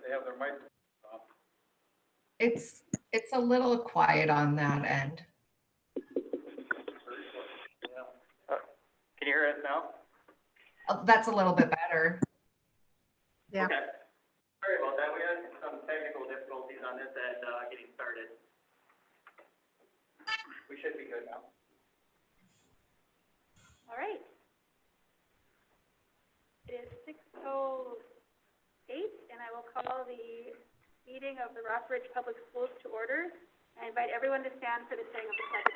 they have their mic off. It's a little quiet on that end. Can you hear us now? That's a little bit better. Yeah. Okay. Sorry about that. We had some technical difficulties on this end, getting started. We should be good now. All right. It is 6:08, and I will call the meeting of the Rockbridge Public Schools to order. I invite everyone to stand for the saying of the pledge.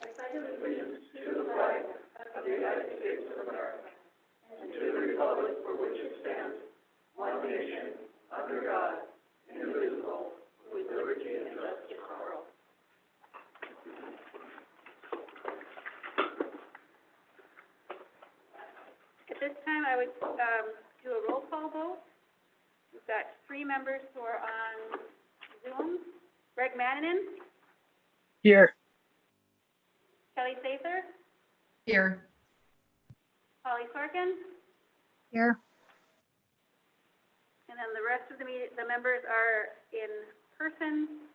I pledge allegiance to the flag of the United States of America and to the republic for which it stands, one nation, under God, indivisible, with liberty and justice for all. At this time, I would do a roll call vote. We've got 3 members who are on Zoom. Greg Mannanen, Here. Kelly Sather, Here. Holly Sorkin, Here. and then the rest of the members are in person.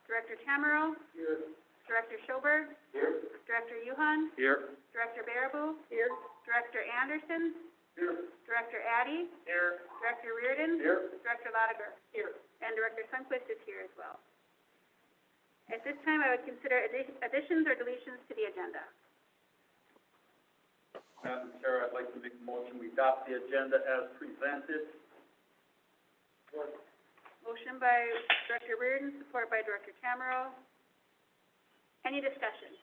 Director Tamero. Here. Director Schoberg. Here. Director Yuhan. Here. Director Baraboo. Here. Director Anderson. Here. Director Addy. Here. Director Reardon. Here. Director Lotiger. Here. And Director Sundquist is here as well. At this time, I would consider additions or deletions to the agenda. Madam Chair, I'd like to make a motion, we adopt the agenda as presented. Motion by Director Reardon, support by Director Tamero. Any discussion?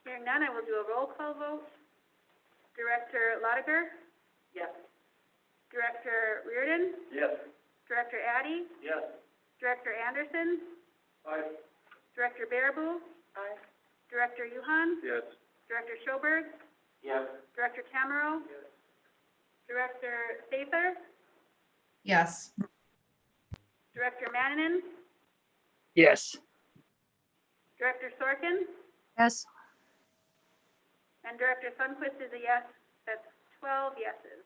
Hearing none, I will do a roll call vote. Director Lotiger? Yes. Director Reardon? Yes. Director Addy? Yes. Director Anderson? Aye. Director Baraboo? Aye. Director Yuhan? Yes. Director Schoberg? Yes. Director Tamero? Yes. Director Sather? Yes. Director Mannanen? Yes. Director Sorkin? Yes. And Director Sundquist is a yes. That's 12 yeses.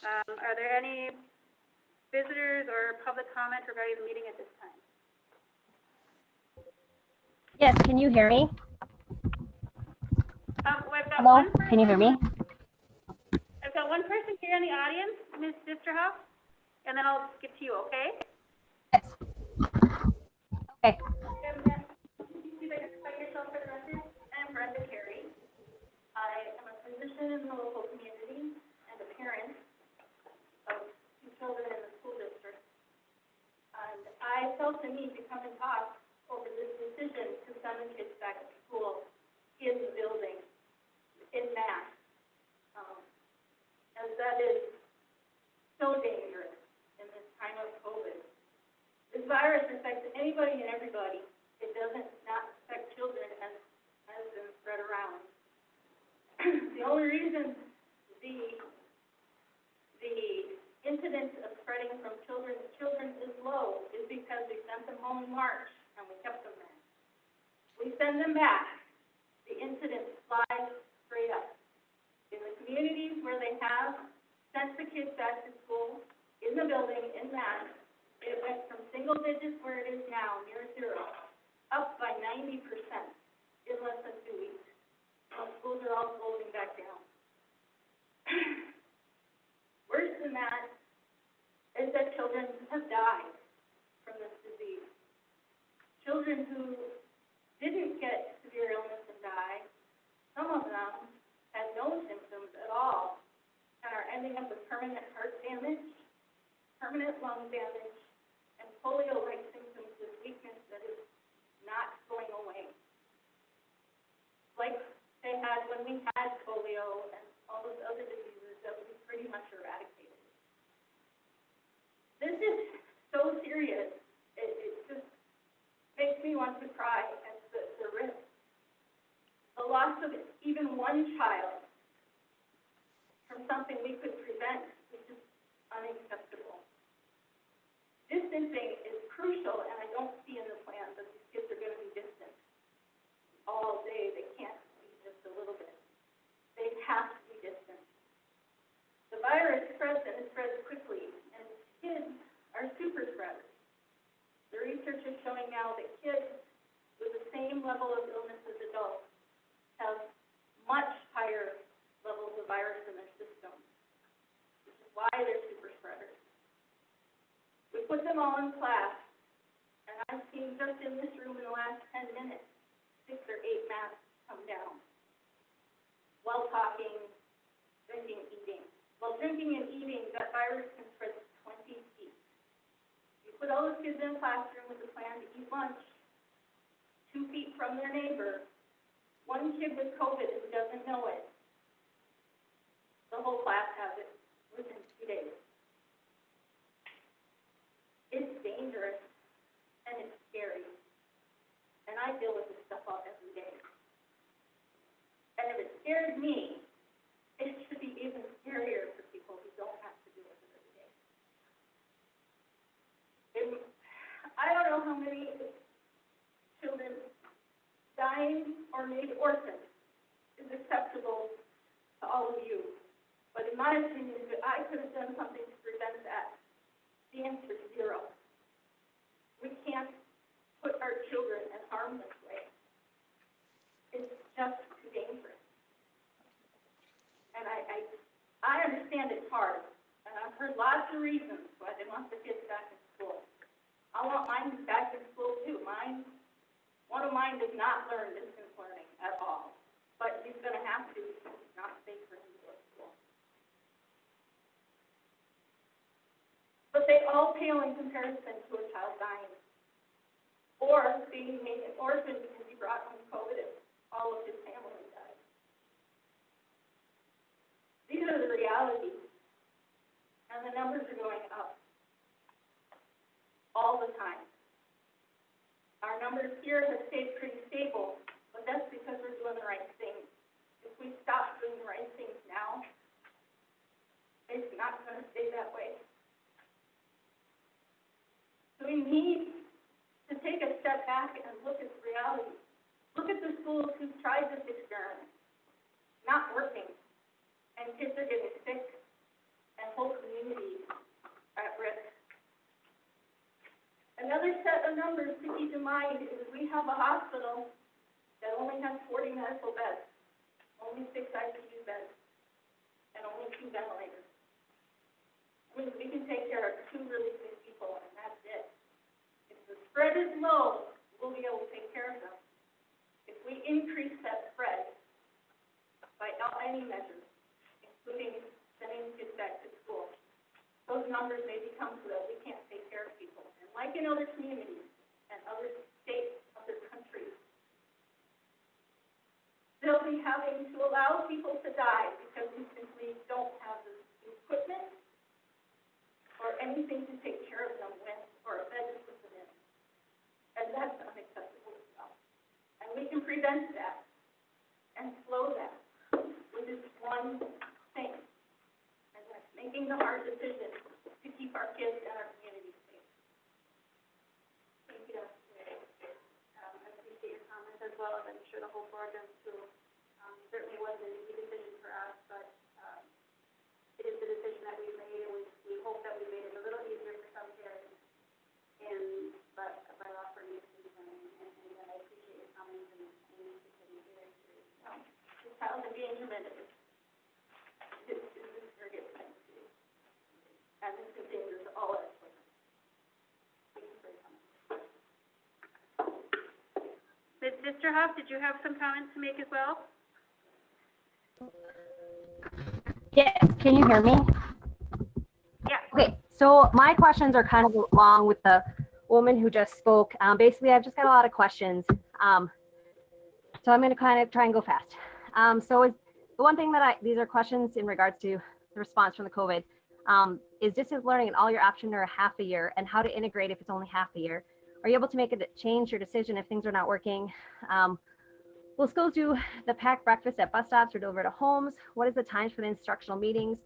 Are there any visitors or public comment regarding the meeting at this time? Yes, can you hear me? I've got Hello, one person. can you hear me? I've got one person here in the audience, Ms. Disterhoff, and then I'll get to you, okay? Yes. Okay. Please identify yourself for the record. I'm Brenda Carey. I am a physician in the local community and a parent of 2 children in the school district. And I felt the need to come and talk over this decision to send the kids back to school in the building, in mass. As that is so dangerous in this time of COVID. This virus affects anybody and everybody. It doesn't not affect children as has been spread around. The only reason the incidence of spreading from children to children is low is because we sent them home in March and we kept them there. We send them back, the incidence flies straight up. In the communities where they have sent the kids back to school, in the building, in mass, it went from single digits where it is now, near 0, up by 90% in less than 2 weeks. While schools are all closing back down. Worse than that is that children have died from this disease. Children who didn't get severe illness and die, some of them had no symptoms at all and are ending up with permanent heart damage, permanent lung damage, and polio-like symptoms with weakness that is not going away. Like they had when we had polio and all those other diseases that we pretty much eradicated. This is so serious. It just makes me want to cry at the risk. The loss of even one child from something we could prevent is just put them all in class, and I've seen just in this room in the last 10 minutes, 6 or 8 masks come down while talking, drinking, eating. While drinking and eating, that virus can spread to 20 feet. You put all those kids in a classroom with a plan to eat lunch 2 feet from their neighbor, one kid with COVID who doesn't know it, the whole class has it within 2 days. It's dangerous, and it's scary, and I deal with this stuff all every day. And if it scares me, it should be even scarier for people who don't have to deal with it every day. I don't know how many children dying or made orphans is acceptable to all of you. But in my opinion, if I could have done something to prevent that, the answer is 0. We can't put our children in harmless way. It's just too dangerous. And I understand it's hard, and I've heard lots of reasons why they want the kids back in school. I want mine back in school too. One of mine does not learn distance learning at all, but he's going to have to. It's not safe for him to go to school. But they all pale in comparison to a child dying, or being made an orphan because he brought home COVID and all of his family died. These are the realities, and the numbers are going up all the time. Our numbers here have stayed pretty stable, but that's because we're doing the right thing. If we stop doing the right things now, it's not going to stay that way. So we need to take a step back and look at the reality. Look at the schools who've tried this experiment, not working, and kids are getting sick, and whole communities are at risk. Another set of numbers to keep in mind is we have a hospital that only has 40 medical beds, only 6 ICU beds, and only 2 ventilators. I mean, we can take care of 2 really sick people, and that's it. If the spread is low, we'll be able to take care of them. If we increase that spread by any measure, including sending kids back to school, those numbers may become so that we can't take care of people. And like in other communities and other states, other countries, they'll be having to allow people to die because we simply don't have the equipment or anything to take care of them with, or a bed to put them in. And that's unacceptable as well. And we can prevent that and slow that with this one thing. And that's making the hard decision to keep our kids and our community safe. Thank you. I appreciate your comments as well, as I'm sure the whole board does too. Certainly wasn't an easy decision for us, but it is the decision that we made, and we hope that we made it a little easier for some parents. And by offering this and I appreciate your comments and taking it very seriously. This child is being committed. This is a serious thing to do. And this is dangerous to all our children. Thank you for your comments. Ms. Sisterhoff, did you have some comments to make as well? Yes, can you hear me? Yeah. Okay, so my questions are kind of along with the woman who just spoke. Basically, I've just got a lot of questions. So I'm going to kind of try and go fast. So is the one thing that these are questions in regards to the response from the COVID, is distance learning an all year option or a half a year, and how to integrate if it's only half a year? Are you able to make a change your decision if things are not working? Will schools do the packed breakfast at bus stops or deliver to homes? What is the times for the instructional meetings?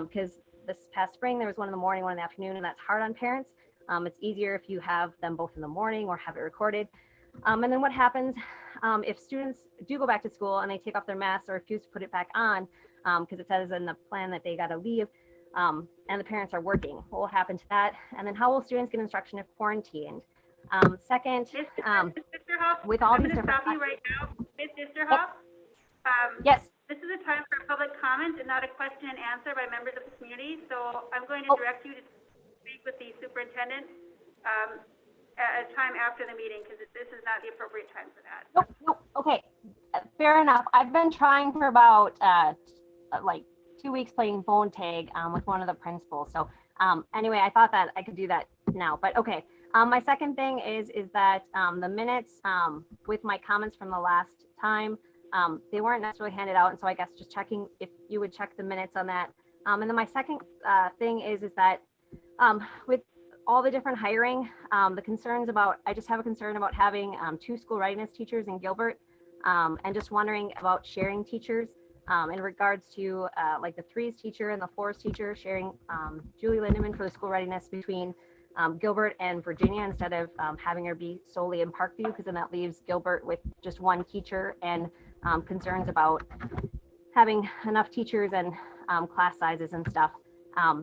Because this past spring, there was one in the morning, one in the afternoon, and that's hard on parents. It's easier if you have them both in the morning or have it recorded. And then what happens if students do go back to school and they take off their masks or refuse to put it back on because it says in the plan that they got to leave and the parents are working? What will happen to that? And then how will students get instruction if quarantined? Second, Ms. Sisterhoff, with all I'm these going to different stop you right now. Ms. Sisterhoff, yes. this is a time for public comment and not a question and answer by members of the community, so I'm going to direct you to speak with the superintendent, at a time after the meeting, because this is not the appropriate time for that. Nope, okay, fair enough. I've been trying for about, like 2 weeks playing phone tag, with one of the principals. So, anyway, I thought that I could do that now, but okay. My second thing is that, the minutes, with my comments from the last time, they weren't necessarily handed out. And so I guess just checking if you would check the minutes on that. And then my second, thing is that, with all the different hiring, the concerns about, I just have a concern about having 2 school readiness teachers in Gilbert, and just wondering about sharing teachers in regards to like the 3s teacher and the 4s teacher, sharing Julie Lindeman for the school readiness between Gilbert and Virginia instead of having her be solely in Parkview, because then that leaves Gilbert with just 1 teacher, and concerns about having enough teachers and class sizes and stuff.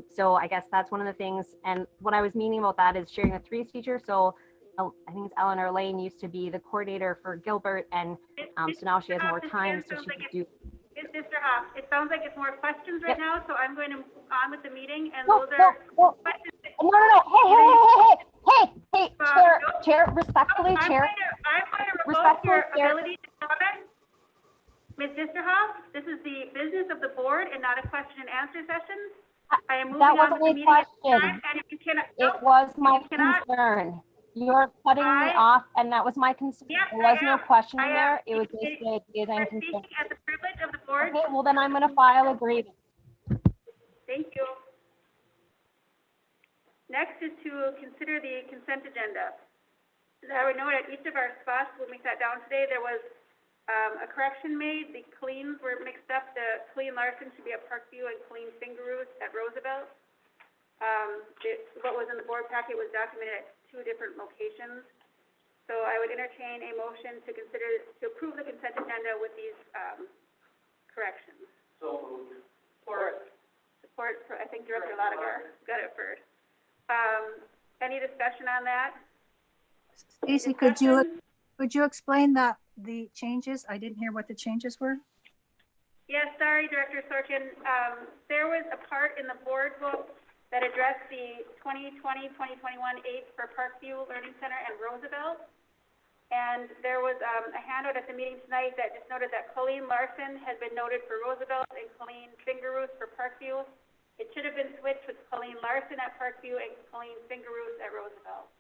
So I guess that's one of the things. And what I was meaning about that is sharing the 3s teacher. So I think it's Eleanor Lane used to be the coordinator for Gilbert, and so now she has more time, so she could do. Mr. Hoff, it sounds like it's more questions right Yep. now, so I'm going to move on with the meeting, and No, those are no, questions. Hey, Chair, respectfully, I'm Chair. going to revoke Respectfully, your Chair. ability to comment. Ms. Sisterhoff, this is the business of the board and not a question and answer session. I am moving That on with wasn't the a meeting at this question. time, and if you cannot, It was my you cannot- concern. You're cutting me off, and that was my concern. Yes, There was I no am. question I in am. there. It was It- basically ideas I'm and concerns. speaking at the privilege of the board. Okay, well then I'm gonna file a grievance. Thank you. Next is to consider the consent agenda. As I would note, at each of our spots when we sat down today, there was a correction made. The Colleens were mixed up. The Colleen Larson should be at Parkview and Colleen Fingeroos at Roosevelt. What was in the board packet was documented at 2 different locations. So I would entertain a motion to approve the consent agenda with these corrections. So moved. Support, I think Director Lotiger got it first. Any discussion on that? Stacy, could you explain the changes? I didn't hear what the changes were. Yes, sorry, Director Sorkin. There was a part in the board book that addressed the 2020-2021 aids for Parkview Learning Center and Roosevelt. And there was a handout at the meeting tonight that just noted that Colleen Larson has been noted for Roosevelt and Colleen Fingeroos for Parkview. It should have been switched with Colleen Larson at Parkview and Colleen Fingeroos at Roosevelt.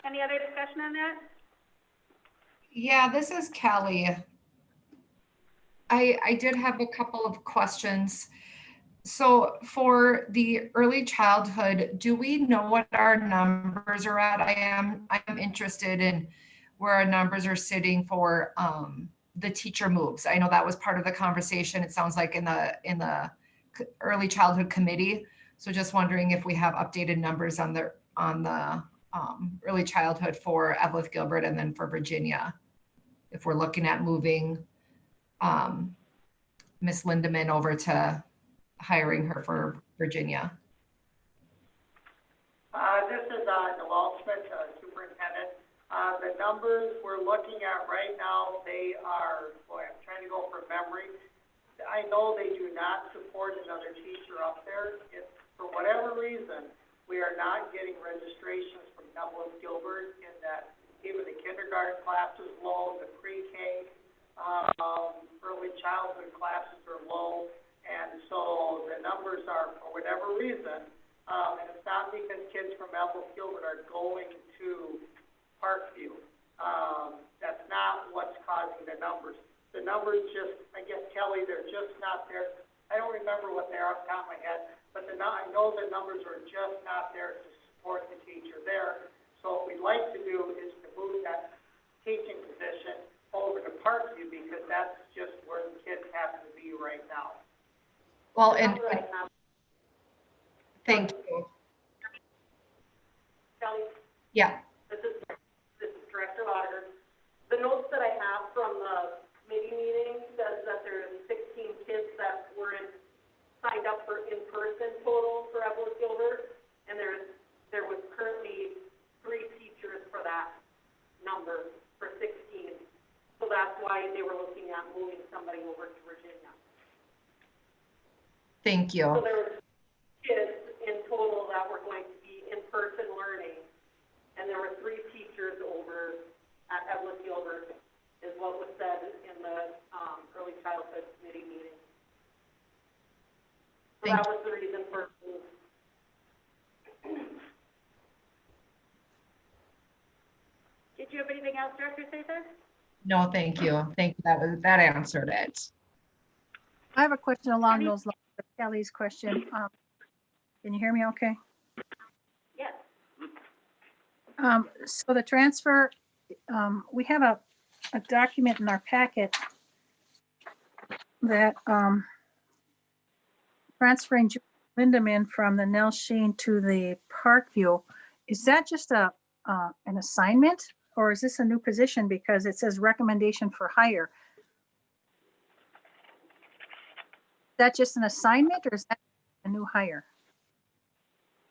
Any other discussion on that? Yeah, this is Kelly. I did have a couple of questions. So for the early childhood, do we know what our numbers are at? I'm interested in where our numbers are sitting for the teacher moves. I know that was part of the conversation. It sounds like in the early childhood committee. So just wondering if we have updated numbers on the early childhood for Evelyn Gilbert and then for Virginia, if we're looking at moving Miss Lindeman over to hiring her for Virginia. This is Noel Smith, superintendent. The numbers we're looking at right now, they are, I'm trying to go from memory. I know they do not support another teacher up there. If for whatever reason, we are not getting registrations from Evelyn Gilbert in that even the kindergarten class is low, the pre-K, early childhood classes are low, and so the numbers are, for whatever reason, and it's not because kids from Evelyn Gilbert are going to Parkview. That's not what's causing the numbers. The numbers just, I guess, Kelly, they're just not there. I don't remember what they are off the top of my head, but I know the numbers are just not there to support the teacher there. So what we'd like to do is to move that teaching position over to Parkview because that's just where the kids happen to be right now. Well, and thank you. Kelly, Yeah. this is Director Lotiger. The notes that I have from the committee meeting says that there's 16 kids that were signed up for in-person total for Evelyn Gilbert, and there was currently 3 teachers for that number. for 16. So that's why they were looking at moving somebody over to Virginia. Thank So you. there were kids in total that were going to be in-person learning, and there were 3 teachers over at Evelyn Gilbert, is what was said in the early childhood committee meeting. So Thank that was the reason for move. Did you have anything else, Director Sather? No, thank you. Thank you. That answered it. I have a question along Any- those lines, Kelly's question. Can you hear me okay? Yes. So the transfer, we have a document in our packet that, transferring Julie Lindeman from the Nell Sheen to the Parkview. Is that just an assignment, or is this a new position? Because it says recommendation for hire. Is that just an assignment, or is that a new hire?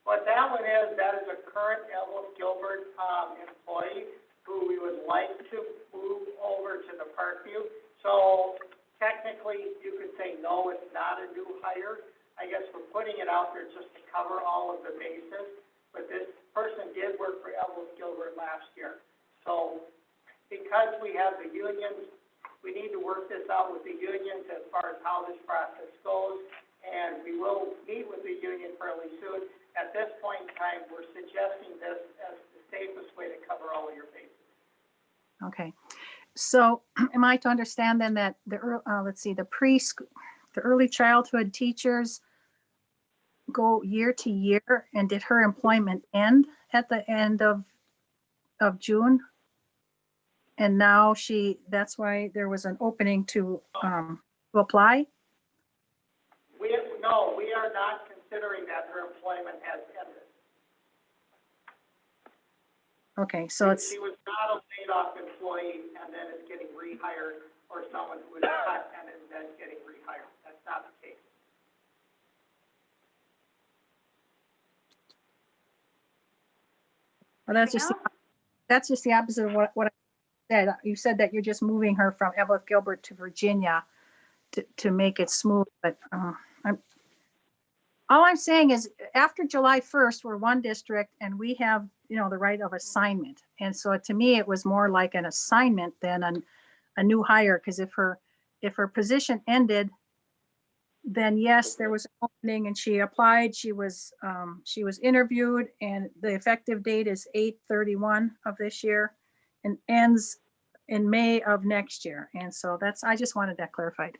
What that one is, that is a current Evelyn Gilbert, employee who we would like to move over to the Parkview. So technically, you could say, no, it's not a new hire. I guess we're putting it out there just to cover all of the bases. But this person did work for Evelyn Gilbert last year. So because we have the unions, we need to work this out with the unions as far as how this process goes. And we will meet with the union fairly soon. At this point in time, we're suggesting this as the safest way to cover all of your bases. Okay, so am I to understand then that the, the early childhood teachers go year to year, and did her employment end at the end of June? And now that's why there was an opening to apply? No, we are not considering that her employment has ended. Okay, so it's, She was not a laid-off employee and then is getting rehired, or someone who was cut and is then getting rehired. That's not the case. well, that's just the opposite of what I said. You said that you're just moving her from Evelyn Gilbert to Virginia to make it smooth, but all I'm saying is after July 1st, we're one district and we have, the right of assignment. And so to me, it was more like an assignment than a new hire, because if her position ended, then yes, there was an opening and she applied, she was interviewed, and the effective date is 8/31 of this year and ends in May of next year. And so I just wanted that clarified.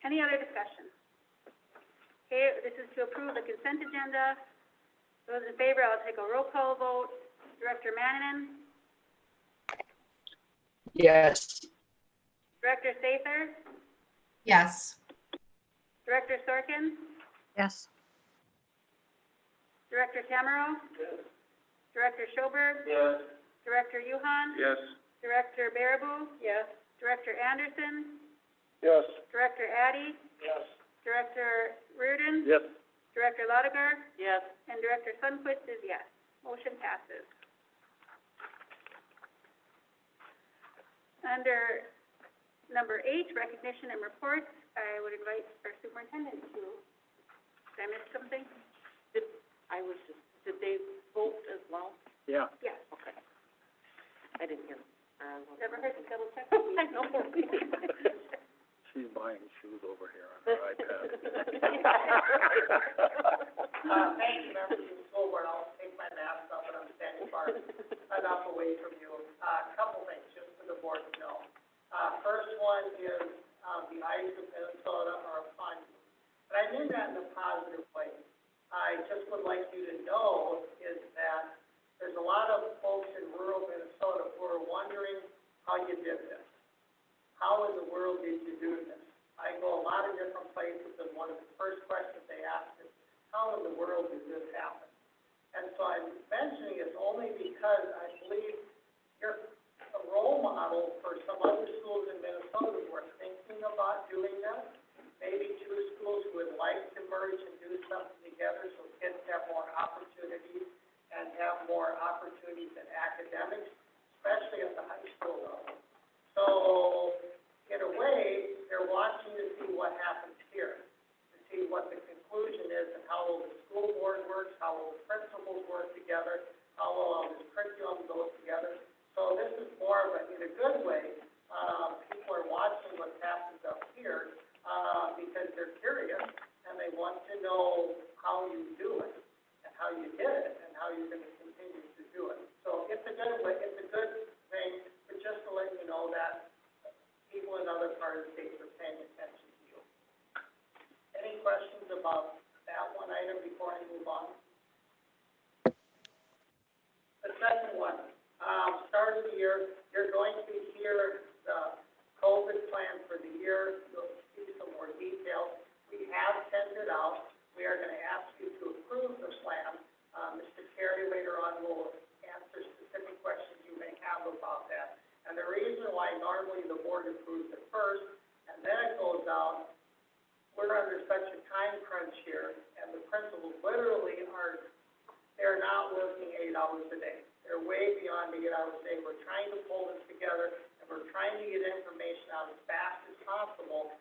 Any other discussion? Okay, this is to approve the consent agenda. Those in favor, I'll take a roll call vote. Director Mannanen, Yes. Director Sather, Yes. Director Sorkin, Yes. Director Tamero, Director Schoberg, Yes. Director Yuhan, Yes. Director Baraboo. Yes. Director Anderson, Yes. Director Addy, Yes. Director Reardon, Yes. Director Lotiger, Yes. and Director Sunquist is yes. Motion passes. Under number 8, recognition and reports, I would invite our superintendent to, did I miss something? Did they vote as well? Yeah. Yes. Okay. I didn't hear. Never heard to double check. I know. She's buying shoes over here on her iPad. Thank you, members of the school board. I'll take my mask off and I'm standing far enough away from you. A couple things just for the board to know. First one is, the Ice of Minnesota are upon you. But I mean that in a positive way. I just would like you to know is that there's a lot of folks in rural Minnesota who are wondering how you did this. How in the world did you do this? I go a lot of different places, and one of the first questions they ask is, how in the world did this happen? And so I'm mentioning this only because I believe you're a role model for some other schools in Minnesota who are thinking about doing this. Maybe 2 schools who would like to merge and do something together so kids have more opportunities and have more more opportunities in academics, especially at the high school level. So, in a way, they're watching to see what happens here, to see what the conclusion is and how well the school board works, how well the principals work together, how well this curriculum goes together. So this is more of a, in a good way, people are watching what happens up here, because they're curious and they want to know how you do it and how you did it and how you're going to continue to do it. So it's a good way, it's a good thing, but just to let you know that people in other parts of the state are paying attention to you. Any questions about that one item before I move on? The second one, start of the year, you're going to hear the COVID plan for the year. You'll see some more details. We have sent it out. We are going to ask you to approve the plan. Mr. Carey later on will answer specific questions you may have about that. And the reason why normally the board approves it first and then it goes out, we're under such a time crunch here, and the principals literally they're not working 8 hours a day. They're way beyond the 8 hours a day. We're trying to pull this together, and we're trying to get information out as fast as possible,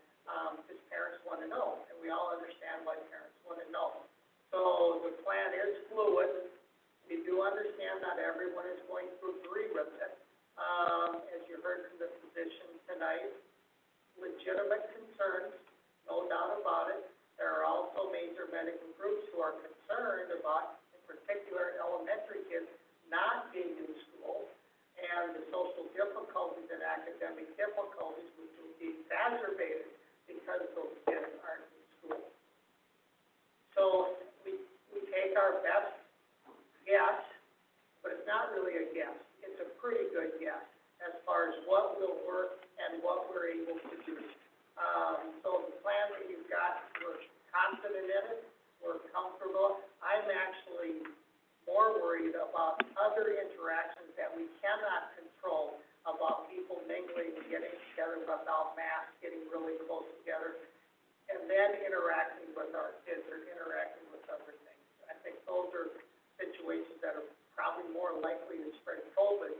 because parents want to know, and we all understand why parents want to know. So the plan is fluid. We do understand not everyone is going to agree with it. As you heard from the physician tonight, legitimate concerns, no doubt about it. There are also major medical groups who are concerned about, in particular, elementary kids not being in school and the social difficulties and academic difficulties which will be exacerbated because those kids aren't in school. So we take our best guess, but it's not really a guess. It's a pretty good guess as far as what will work and what we're able to do. So the plan that you've got, we're confident in it, we're comfortable. I'm actually more worried about other interactions that we cannot control, about people mingling and getting together without masks, getting really close together, and then interacting with our kids or interacting with other things. I think those are situations that are probably more likely to spread COVID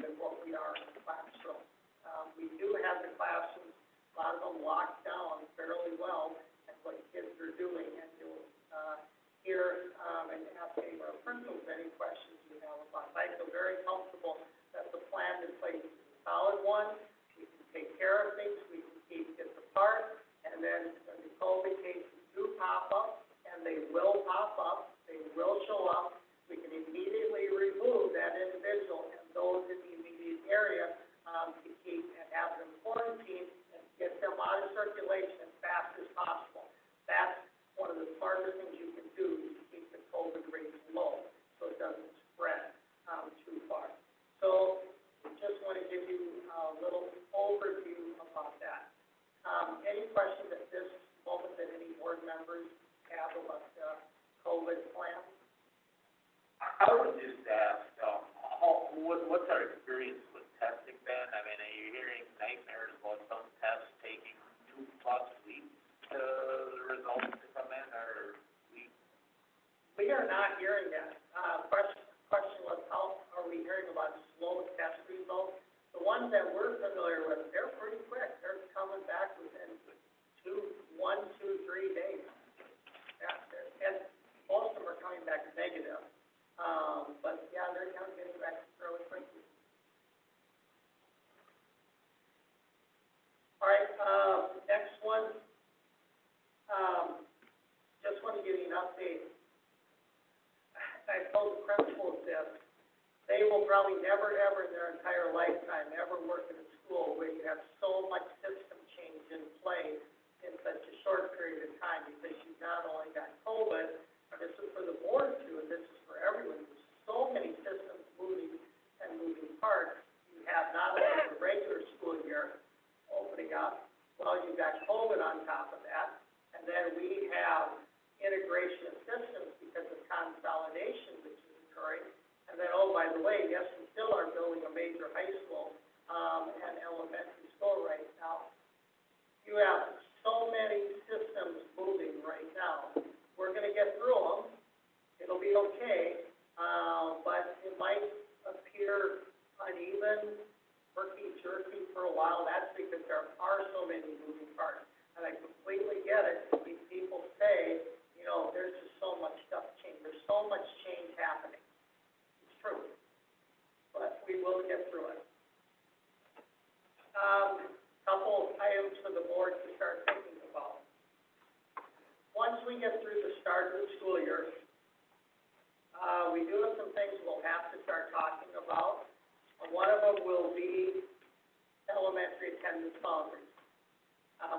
than what we are in the classroom. We do have the classrooms, a lot of them locked down fairly well, and what kids are doing, and you'll hear and ask any of our principals any questions you have about it. I feel very comfortable that the plan in place is a solid one. We can take care of things, we can keep kids apart, and then when the COVID cases do pop up, and they will pop up, they will show up, we can immediately remove that individual and those in the immediate area to keep and have them quarantined and get them out of circulation as fast as possible. That's one of the smarter things you can do to keep the COVID rates low so it doesn't spread too far. So just want to give you a little overview about that. Any questions at this moment that any board members have about the COVID plan? I would just ask, what's our experience with testing been? I mean, are you hearing nightmares about some tests taking 2+ weeks to the results to come in, or weeks? We are not hearing that. Question was, how are we hearing about slow test results? The ones that we're familiar with, they're pretty quick. They're coming back within 1, 2, 3 days. Yeah, and most of them are coming back negative. But yeah, they're kind of getting back fairly quickly. All right, next one. Just want to give you an update. I told the principals this. They will probably never, ever in their entire lifetime ever work in a school where you have so much system change in play in such a short period of time, because you've not only got COVID, but this is for the board too, and this is for everyone. There's so many systems moving and moving parts. You have not only the regular school year opening up, well, you've got COVID on top of that, and then we have integration of systems because of consolidation which is occurring. And then, oh, by the way, yes, we still are building a major high school and elementary school right now. You have so many systems moving right now. We're going to get through them. It'll be okay, but many moving parts. And I completely get it, when people say, you know, there's just so much stuff changing, there's so much change happening. It's true, but we will get through it. Couple items for the board to start thinking about. Once we get through the start of the school year, we do have some things we'll have to start talking about. One of them will be elementary attendance boundaries.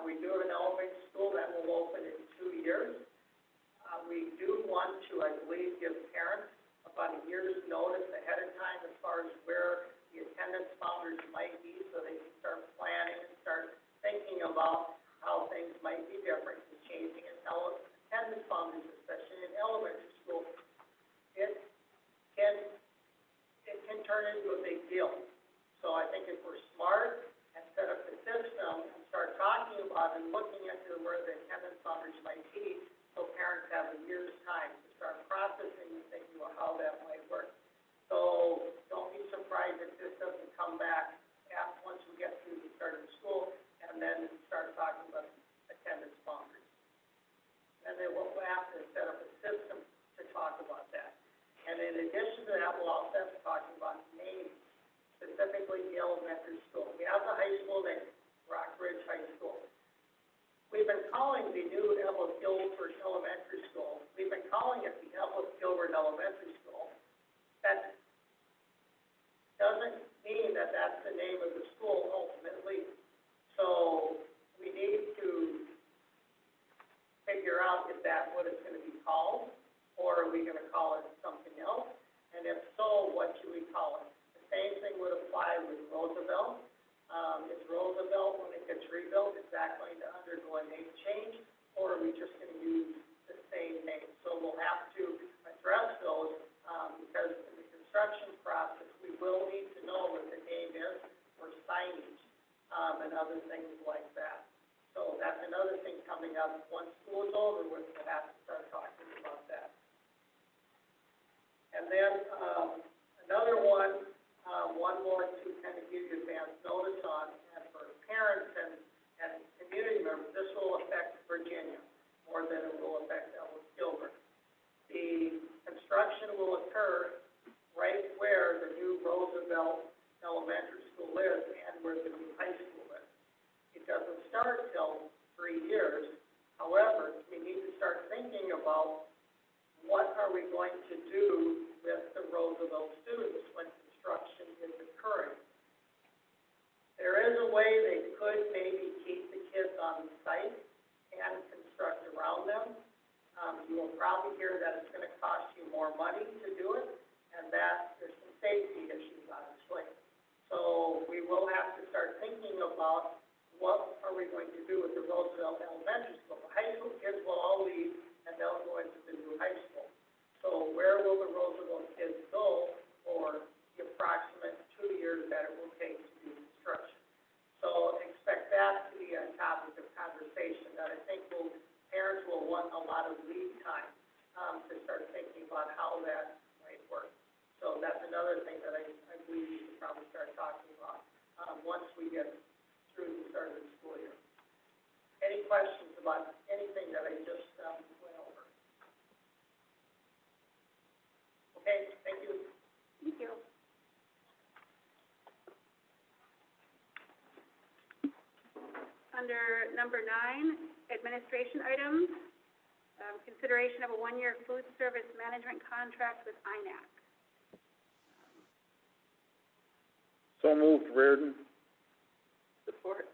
We do have an elementary school that will open in 2 years. We do want to, I believe, give parents about a year's notice ahead of time as far as where the attendance boundaries might be, so they can start planning and start thinking about how things might be different and changing in attendance boundaries, especially in elementary school. It can turn into a big deal. So I think if we're smart and set up the system and start talking about and looking into where the attendance boundaries might be, so parents have a year's time to start processing and thinking about how that might work. So don't be surprised if this doesn't come back once we get through the start of school and then start talking about attendance boundaries. And then we'll have to set up a system to talk about that. And in addition to that, we'll also have to talk about names, specifically the elementary school. We have the high school name, Rock Ridge High School. We've been calling the new Evelyn Gilbert Elementary School, we've been calling it the Evelyn Gilbert Elementary School. That doesn't mean that that's the name of the school ultimately. So we need to figure out if that's what it's gonna be called, or are we gonna call it something else? And if so, what should we call it? The same thing would apply with Roosevelt. Is Roosevelt, when it gets rebuilt, is that going to undergo a name change, or are we just gonna use the same name? So we'll have to address those, because in the construction process, we will need to know what the name is for signage, and other things like that. So that's another thing coming up. Once school is over, we'll have to start talking about that. And then, another one more to kind of give you advance notice on, and for parents and community members, this will affect Virginia more than it will affect Ellis Gilbert. The construction will occur right where the new Roosevelt Elementary School is and where the new high school is. It doesn't start till 3 years. However, we need to start thinking about what are we going to do with the Roosevelt students when construction is occurring. There is a way they could maybe keep the kids on site and construct around them. You will probably hear that it's gonna cost you more money to do it, and that there's some safety issues obviously. So we will have to start thinking about what are we going to do with the Roosevelt Elementary School. The high school kids will all leave and they'll go into the new high school. So where will the Roosevelt kids go for the approximate 2 years that it will take to do construction? So expect that to be a topic of conversation that I think parents will want a lot of lead time, to start thinking about how that might work. So that's another thing that I believe we should probably start talking about, once we get through the start of the school year. Any questions about anything that I just, went over? Okay, thank you. Thank you. Under number 9, administration items, consideration of a 1-year food service management contract with INAC. So moved, Reardon. Support.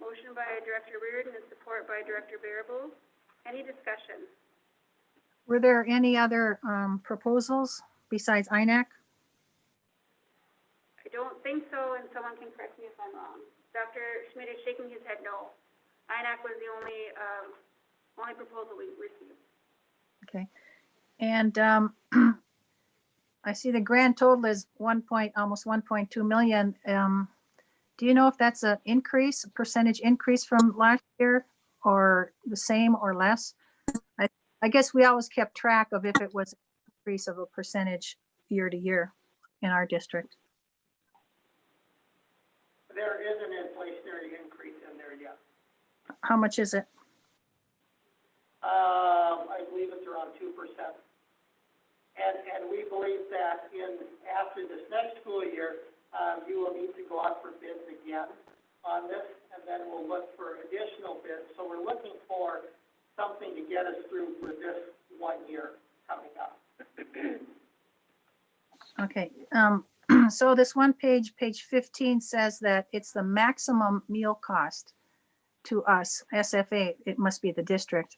Motion by Director Reardon and support by Director Baraboo. Any discussion? Were there any other proposals besides INAC? I don't think so, and someone can correct me if I'm wrong. Dr. Schmidt is shaking his head no. INAC was the only proposal we received. Okay. And I see the grand total is almost 1.2 million. Do you know if that's a percentage increase from last year, or the same or less? I guess we always kept track of if it was an increase of a percentage year to year in our district. There is an inflationary increase How much is it? I believe it's around 2%. And we believe that after this next school year, you will need to go out for bids again on this, and then we'll look for additional bids. So we're looking for something to get us through for this 1 year coming up. Okay, so this one page, page 15 says that it's the maximum meal cost to us, SFA, it must be the district.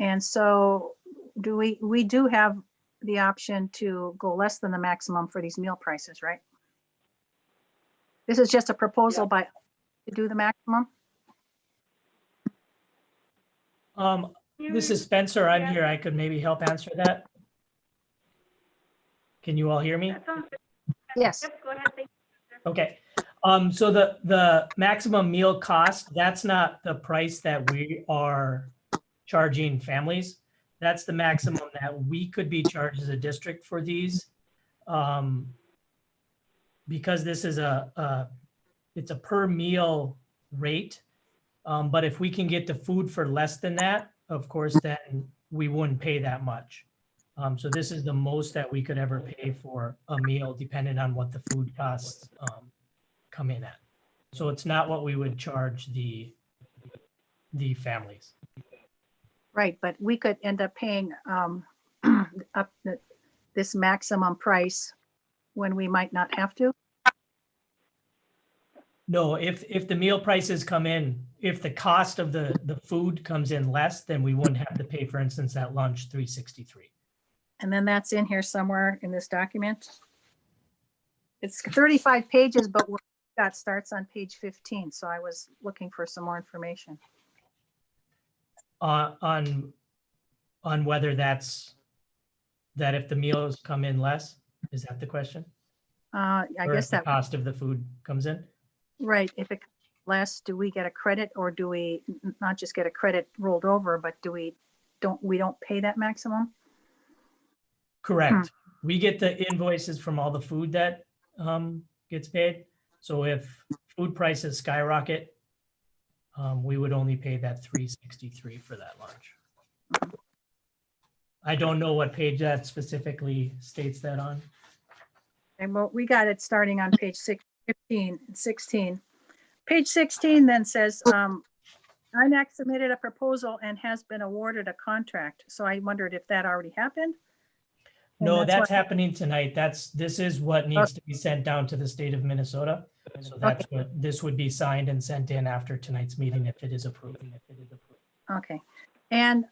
And so we do have the option to go less than the maximum for these meal prices, right? This is just a proposal by, to do the maximum? This is Spencer. I'm here. I could maybe help answer that. Can you all hear me? That sounds good. Yes. Yep, go ahead, thank you. Okay. So the maximum meal cost, that's not the price that we are charging families. That's the maximum that we could be charged as a district for these. Because this is it's a per meal rate. But if we can get the food for less than that, of course, then we wouldn't pay that much. So this is the most that we could ever pay for a meal, depending on what the food costs come in at. So it's not what we would charge the families. Right, but we could end up paying this maximum price when we might not have to. No, if the meal prices come in, if the cost of the food comes in less, then we wouldn't have to pay, for instance, at lunch $3.63. And then that's in here somewhere in this document. It's 35 pages, but what we got starts on page 15. So I was looking for some more information. On whether that if the meals come in less, is that the question? I Or guess if the that, cost of the food comes in? right, if it less, do we get a credit, or do we not just get a credit rolled over, but do we don't pay that maximum? Correct. We get the invoices from all the food that gets paid. So if food prices skyrocket, we would only pay that $3.63 for that lunch. I don't know what page that specifically states that on. And we got it starting on page 15 and 16. Page 16 then says, IMAX submitted a proposal and has been awarded a contract. So I wondered if that already happened. And No, that's what- happening tonight. This is what needs to be sent down to the state of Minnesota. So that's what this would be signed and sent in after tonight's meeting if it is approved. Okay. And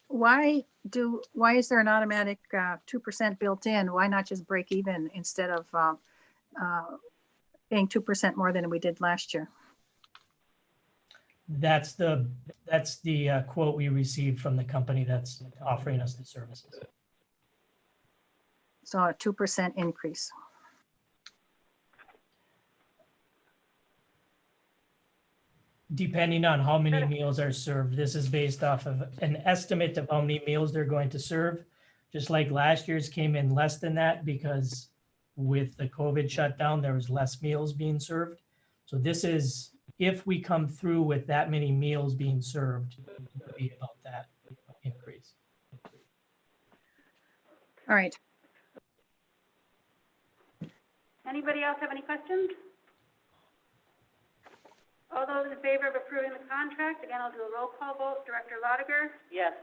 why is there an automatic 2% built in? Why not just break even instead of paying 2% more than we did last year? That's the quote we received from the company that's offering us the services. So a 2% increase. Depending on how many meals are served, this is based off of an estimate of how many meals they're going to serve. Just like last year's came in less than that because with the COVID shutdown, there was less meals being served. So this is, if we come through with that many meals being served, it would be about that increase. All right. Anybody else have any questions? All those in favor of approving the contract, again, I'll do a roll call vote. Director Lotiger? Yes.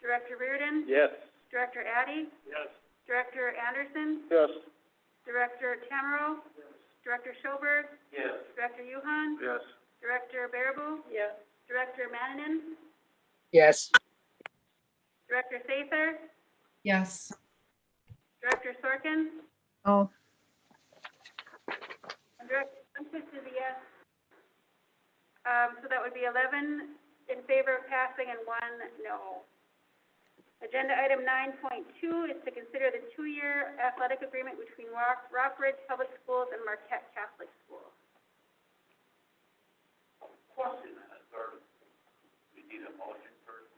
Director Reardon? Yes. Director Addy? Yes. Director Anderson? Yes. Director Tamero? Director Schoberg? Yes. Director Yuhan? Yes. Director Baraboo? Yes. Director Mannanen? Yes. Director Sather? Yes. Director Sorkin? Oh, And Director Lundquist is a yes. So that would be 11 in favor of passing and 1 no. Agenda item 9.2 is to consider the 2-year athletic agreement between Rockbridge Public Schools and Marquette Catholic School. Question, or we need a motion first?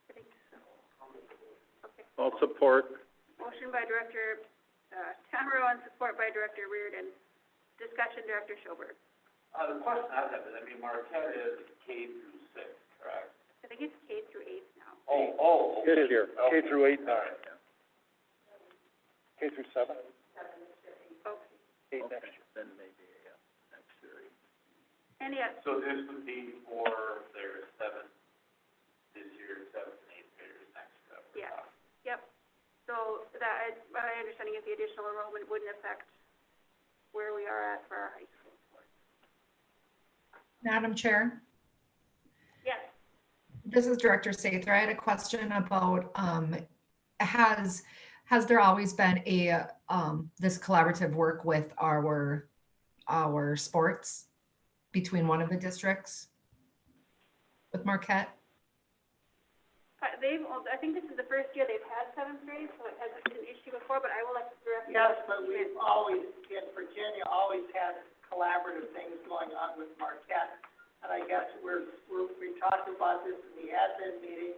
I think so. Okay. I'll support. Motion by Director Tamero and support by Director Reardon. Discussion, Director Schoberg. The question I have is, I mean, Marquette is K through 6, correct? I think it's K through 8 now. Oh. It is here, K through 8 now. All right. K through 7? Okay. 8 next year. Then maybe, next year. Any, So this would be for their 7th this year, 7th and 8th graders next year. Yeah. Yep. So that, my understanding is the additional enrollment wouldn't affect where we are at for our high school sports. Madam Chair, Yes. this is Director Sather. I had a question about, has there always been a, this collaborative work with our sports between one of the districts with Marquette? I think this is the first year they've had 7th grade, so it hasn't been an issue before, but I will let the director. Yes, but we've always, in Virginia, always had collaborative things going on with Marquette. And I guess we talked about this in the admin meeting.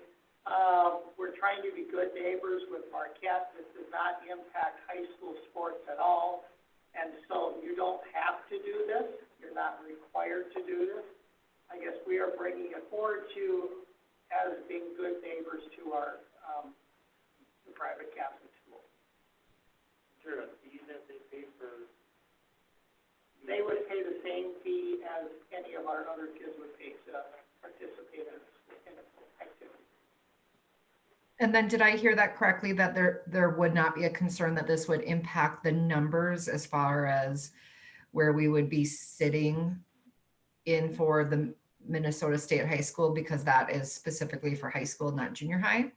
We're trying to be good neighbors with Marquette. This does not impact high school sports at all. And so you don't have to do this. You're not required to do this. I guess we are bringing it forward to as being good neighbors to our, the private Catholic school. Is there a fee that they pay for? They would pay the same fee as any of our other kids would pay to participate in an activity. And then did I hear that correctly, that there would not be a concern that this would impact the numbers as far as where we would be sitting in for the Minnesota State High School, because that is specifically for high school, not junior high?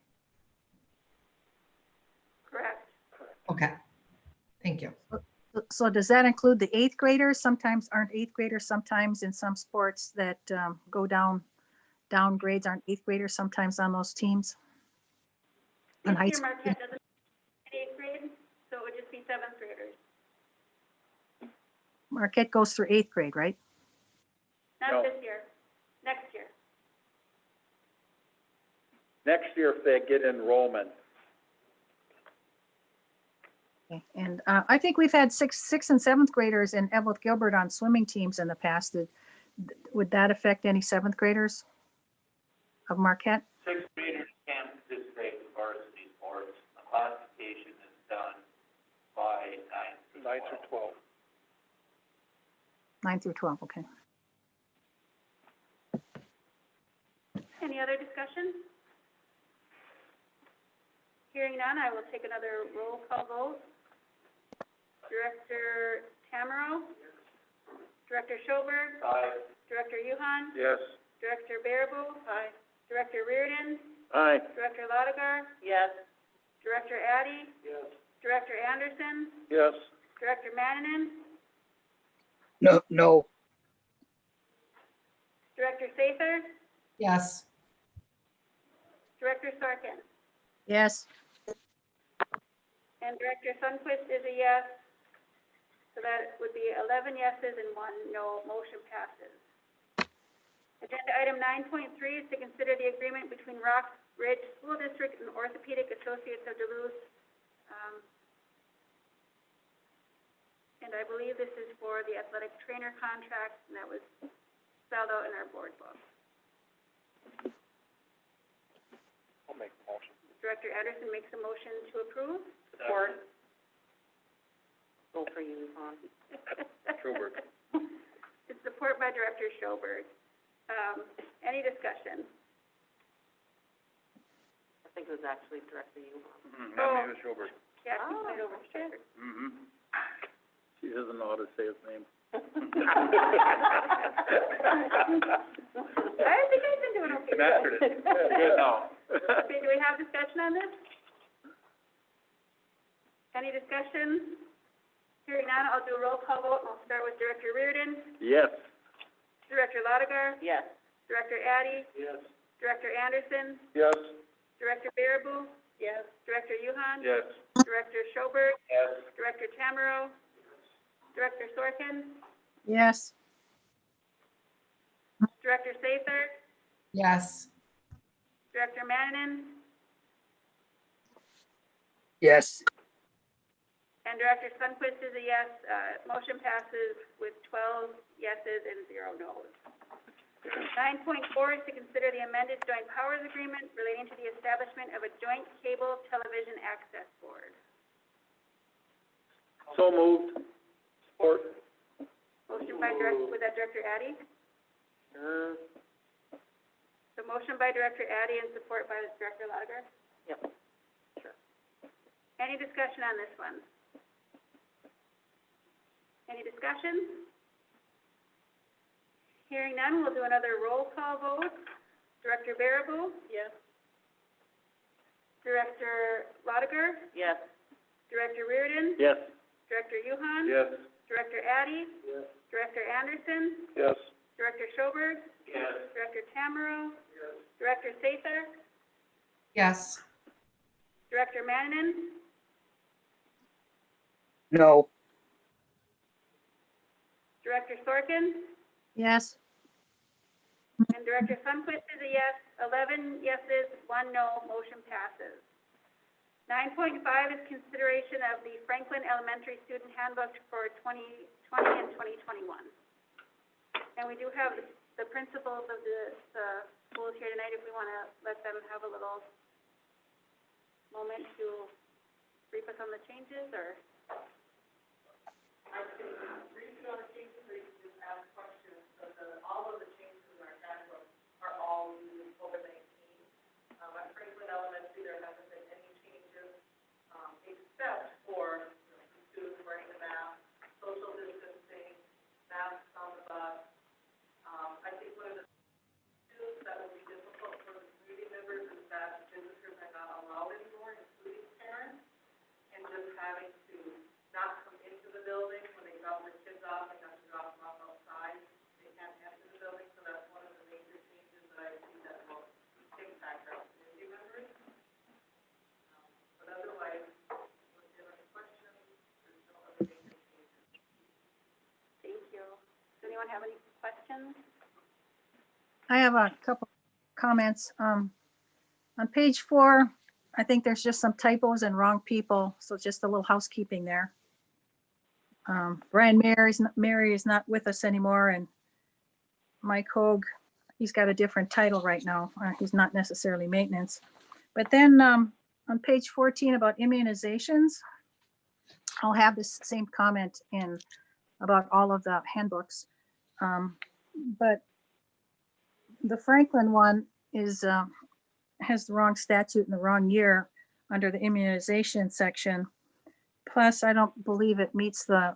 Correct. Okay, thank you. So does that include the 8th graders? Sometimes aren't 8th graders, sometimes in some sports that go down grades, aren't 8th graders sometimes on those teams? This On high year school. Marquette doesn't have 8th grade, so it would just be 7th graders. Marquette goes through 8th grade, right? Not No. this year, next year. Next year, if they get enrollment, Okay. And I think we've had 6th and 7th graders in Evelyn Gilbert on swimming teams in the past. Would that affect any 7th graders of Marquette? 6th graders can't participate in varsity sports. The classification is done by 9 through 12. 9 through 12, okay. Any other discussion? Hearing none, I will take another roll call vote. Director Tamero? Director Schoberg? Aye. Director Yuhan? yes. Director Baraboo? Aye. Director Reardon? Aye. Director Lotigar? Yes. Director Addy? Yes. Director Anderson? Yes. Director Mannanen? No. Director Sather? Yes, Director Sorkin? Yes, And Director Sundquist is a yes. So that would be 11 yeses and 1 no. Motion passes. Agenda item 9.3 is to consider the agreement between Rock Ridge School District and Orthopedic Associates of Duluth. And I believe this is for the athletic trainer contract, and that was spelled out in our board book. I'll make the motion. Director Anderson makes a motion to approve. Support. Go for you, Yvonne. Schoberg. It's support by Director Schoberg. Any discussion? I think it was actually Director Yuhan. My name is Schoberg. Yeah, keep it over to Schoberg. She doesn't know how to say his name. I think I've been doing okay. Mastered it. Good now. Okay, do we have discussion on this? Any discussion? Hearing none, I'll do a roll call vote, and I'll start with Director Reardon, Yes. Director Lotigar, Yes. Director Addy, Yes. Director Anderson, Yes. Director Baraboo, Yes. Director Yuhan, Yes. Director Schoberg, Yes. Director Tamero, Director Sorkin, yes, Director Sather, yes, Director Mannanen, Yes. and And Director Sunquist is a yes. Motion passes with 12 yeses and 0 noes. 9.4 is to consider the amended joint powers agreement relating to the establishment of a joint cable television access board. So moved. Support. Motion by Director Addy? The motion by Director Addy and support by Director Lotiger? Yep. Any discussion on this one? Any discussion? Hearing none, we'll do another roll call vote. Director Baraboo? Yes. Director Lotiger? Yes. Director Reardon? Yes. Director Yuhan? Yes. Director Addy? Yes. Director Anderson? Yes. Director Schoberg? Yes. Director Tamero? Director Sather? Yes. Director Mannanen? No. Director Sorkin? Yes, And Director Sunquist is a yes. 11 yeses, 1 no, motion passes. 9.5 is consideration of the Franklin Elementary Student Handbook for 2020 and 2021. And we do have the principals of the schools here tonight, if we want to let them have a little moment to brief us on the changes, or? I can brief you on the changes, or you can just ask questions, but all of the changes in our handbook are all due to COVID-19. At Franklin Elementary, there hasn't been any changes, except for, the students wearing the mask, social distancing, masks on the bus. I think one of the issues that will be difficult for the community members is that visitors are not allowed anymore, including parents, and just having to not come into the building when they drop their kids off and have to drop them off outside. They can't enter the building, so that's one of the major changes that I see that will impact our community members. But otherwise, if there are any questions, there's no other major changes. Thank you. Does anyone have any questions? I have a couple comments. On page 4, I think there's just some typos and wrong people, so just a little housekeeping there. Brian Mary is not with us anymore, and Mike Hoag, he's got a different title right now. He's not necessarily maintenance. But then on page 14 about immunizations, I'll have this same comment in about all of the handbooks. But the Franklin one is has the wrong statute in the wrong year under the immunization section. Plus, I don't believe it meets the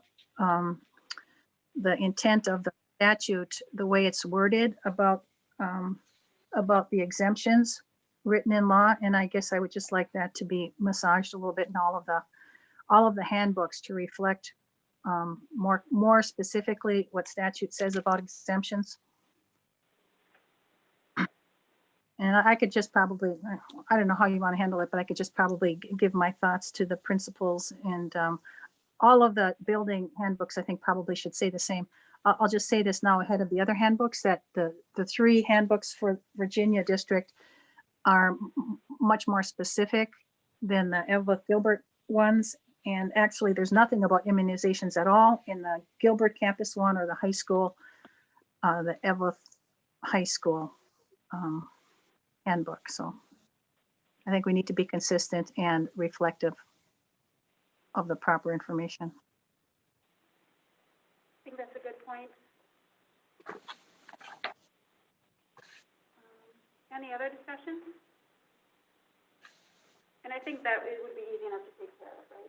intent of the statute, the way it's worded about the exemptions written in law. And I guess I would just like that to be massaged a little bit in all of the handbooks to reflect more specifically what statute says about exemptions. And I could just probably, I don't know how you want to handle it, but I could just probably give my thoughts to the principals, and all of the building handbooks, I think probably should say the same. I'll just say this now ahead of the other handbooks, that the 3 handbooks for Virginia district are much more specific than the Evelyn Gilbert ones. And actually there's nothing about immunizations at all in the Gilbert campus one or the high school, the Evelyn High School handbook. So I think we need to be consistent and reflective of the proper information. I think that's a good point. Any other discussion? And I think that it would be easy enough to take care of, right?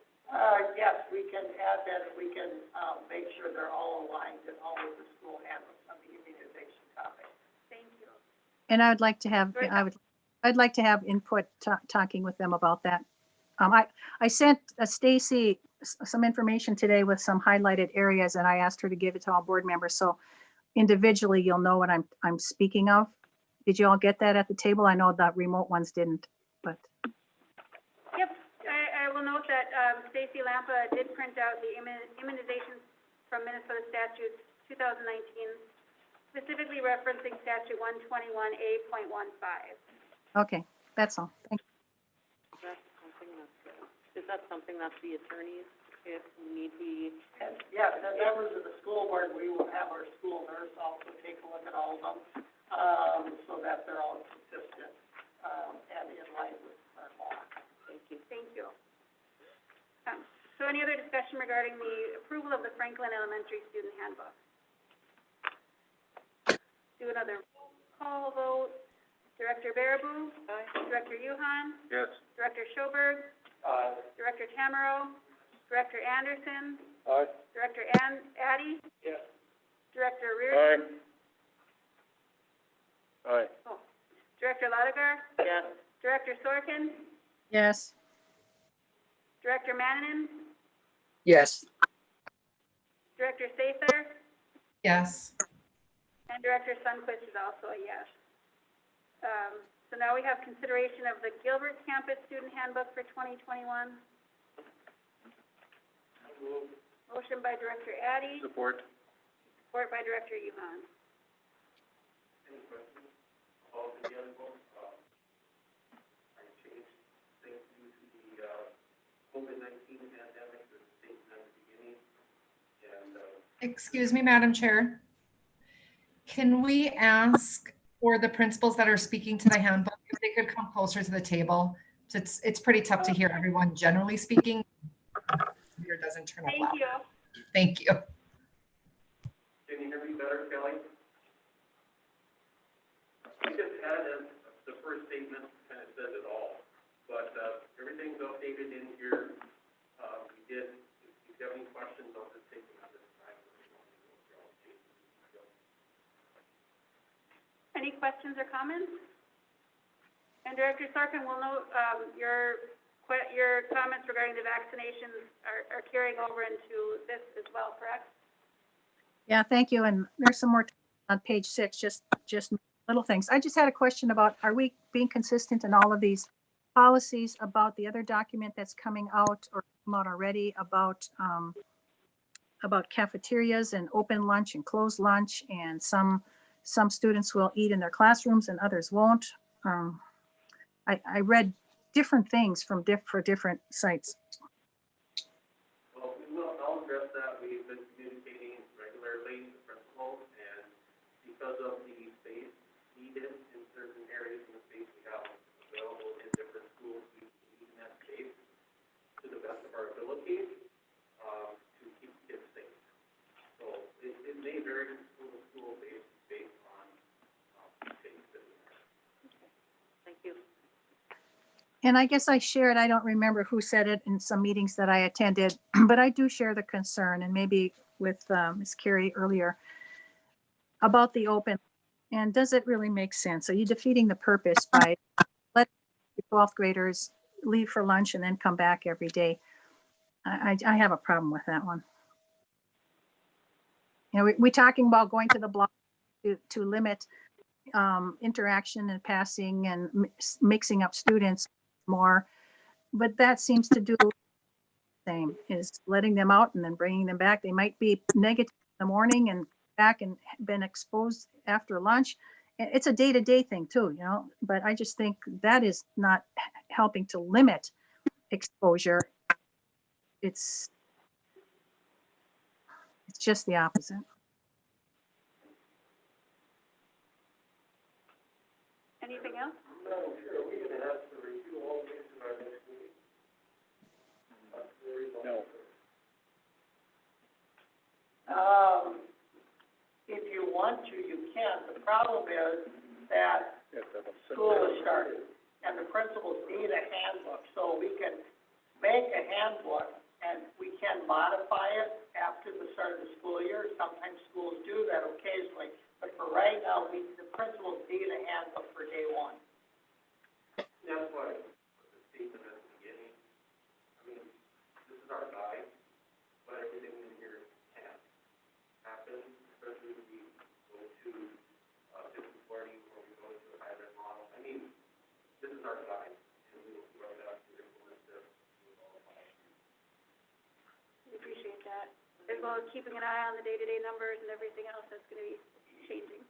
Yes, we can add that, and we can, make sure they're all aligned in all of the school handbooks on the immunization topic. Thank you. And I would like to have, I'd like to have input talking with them about that. I sent Stacy some information today with some highlighted areas, and I asked her to give it to all board members. So individually, you'll know what I'm speaking of. Did you all get that at the table? I know that remote ones didn't, but. Yep, I will note that Stacy Lampa did print out the immunizations from Minnesota statutes 2019, specifically referencing statute 121A.15. Okay, that's all. Thank you. Is that something that the attorneys if need be. And, yeah, the members of the school board, we will have our school nurse also take a look at all of them, so that they're all consistent, and in line with our law. Thank you. Thank you. So any other discussion regarding the approval of the Franklin Elementary Student Handbook? Do another roll call vote. Director Baraboo? Aye. Director Yuhan? Yes. Director Schoberg? Aye. Director Tamero? Director Anderson? Aye. Director Addy? Yes. Director Reardon? Aye. Director Lotiger? Yes. Director Sorkin? Yes. Director Mannanen? Yes. Director Sather? Yes. And Director Sunquist is also a yes. So now we have consideration of the Gilbert Campus Student Handbook for 2021. Motion by Director Addy, Support. support by Director Yuhan. Any questions? All the other ones, I changed things due to the, COVID-19 pandemic that the state at the beginning, and, Excuse me, Madam Chair. Can we ask for the principals that are speaking to the handbook, if they could come closer to the table? It's pretty tough to hear everyone generally speaking. Here doesn't turn up Thank loud. you. Thank you. can you hear me better, Kelly? We just added, the first statement kind of says it all, but, everything's updated in here. We did, if you have any questions, I'll just take them at this time. Any questions or comments? And Director Sorkin will note, your comments regarding the vaccinations are carrying over into this as well, correct? Yeah, thank you. And there's some more on page 6, just little things. I just had a question about, are we being consistent in all of these policies about the other document that's coming out or come out already about cafeterias and open lunch and closed lunch, and some students will eat in their classrooms and others won't. I read different things for different sites. Well, I'll address that. We've been communicating regularly with principals, and because of the space needed in certain areas in the space we have available in different schools, we need that space to the best of our ability, to keep kids safe. So it may vary from school to school based on, space that we have. Thank you. And I guess I shared, I don't remember who said it in some meetings that I attended, but I do share the concern, and maybe with Ms. Carey earlier, about the open. And does it really make sense? Are you defeating the purpose by letting 12th graders leave for lunch and then come back every day? I have a problem with that one. You know, we're talking about going to the block to limit interaction and passing and mixing up students more, but that seems to do the same, is letting them out and then bringing them back. They might be negative in the morning and back and been exposed after lunch. It's a day-to-day thing too, you know, but I just think that is not helping to limit exposure. It's just the opposite. Anything else? Madam Chair, are we gonna have to review all these in our next meeting? No. If you want to, you can. The problem is that Yes, that's a school has started, and the principals need a handbook, so we can make a handbook, and we can modify it after the start of the school year. Sometimes schools do that occasionally, but for right now, the principals need a handbook for day one. That's why the statement at the beginning, I mean, this is our guide, but everything in here can happen, especially if we go to, distance learning or we go to a hybrid model. I mean, this is our guide, and we will do our best to implement this with all of our. We appreciate that, as well as keeping an eye on the day-to-day numbers and everything else that's gonna be changing.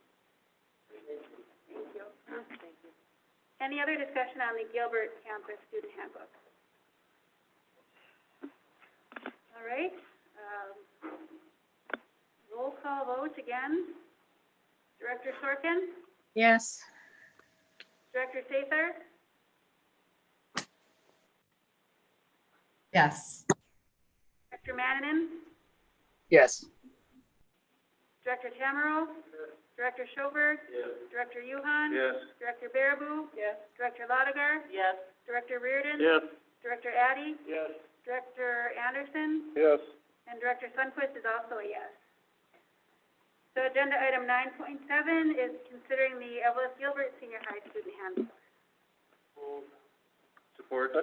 Thank you. Thank you. Any other discussion on the Gilbert Campus Student Handbook? All right. Roll call vote again. Director Sorkin, Yes. Director Sather, Yes. Director Mannanen, Yes. Director Tamero, Director Schoberg, Director Yuhan, Director Baraboo, Yes. Director Lotiger, Yes. Director Reardon, Yes. Director Addy, Yes. Director Anderson, Yes. and Director Sunquist is also a yes. So agenda item 9.7 is considering the Evelyn Gilbert Senior High Student Handbook. Support.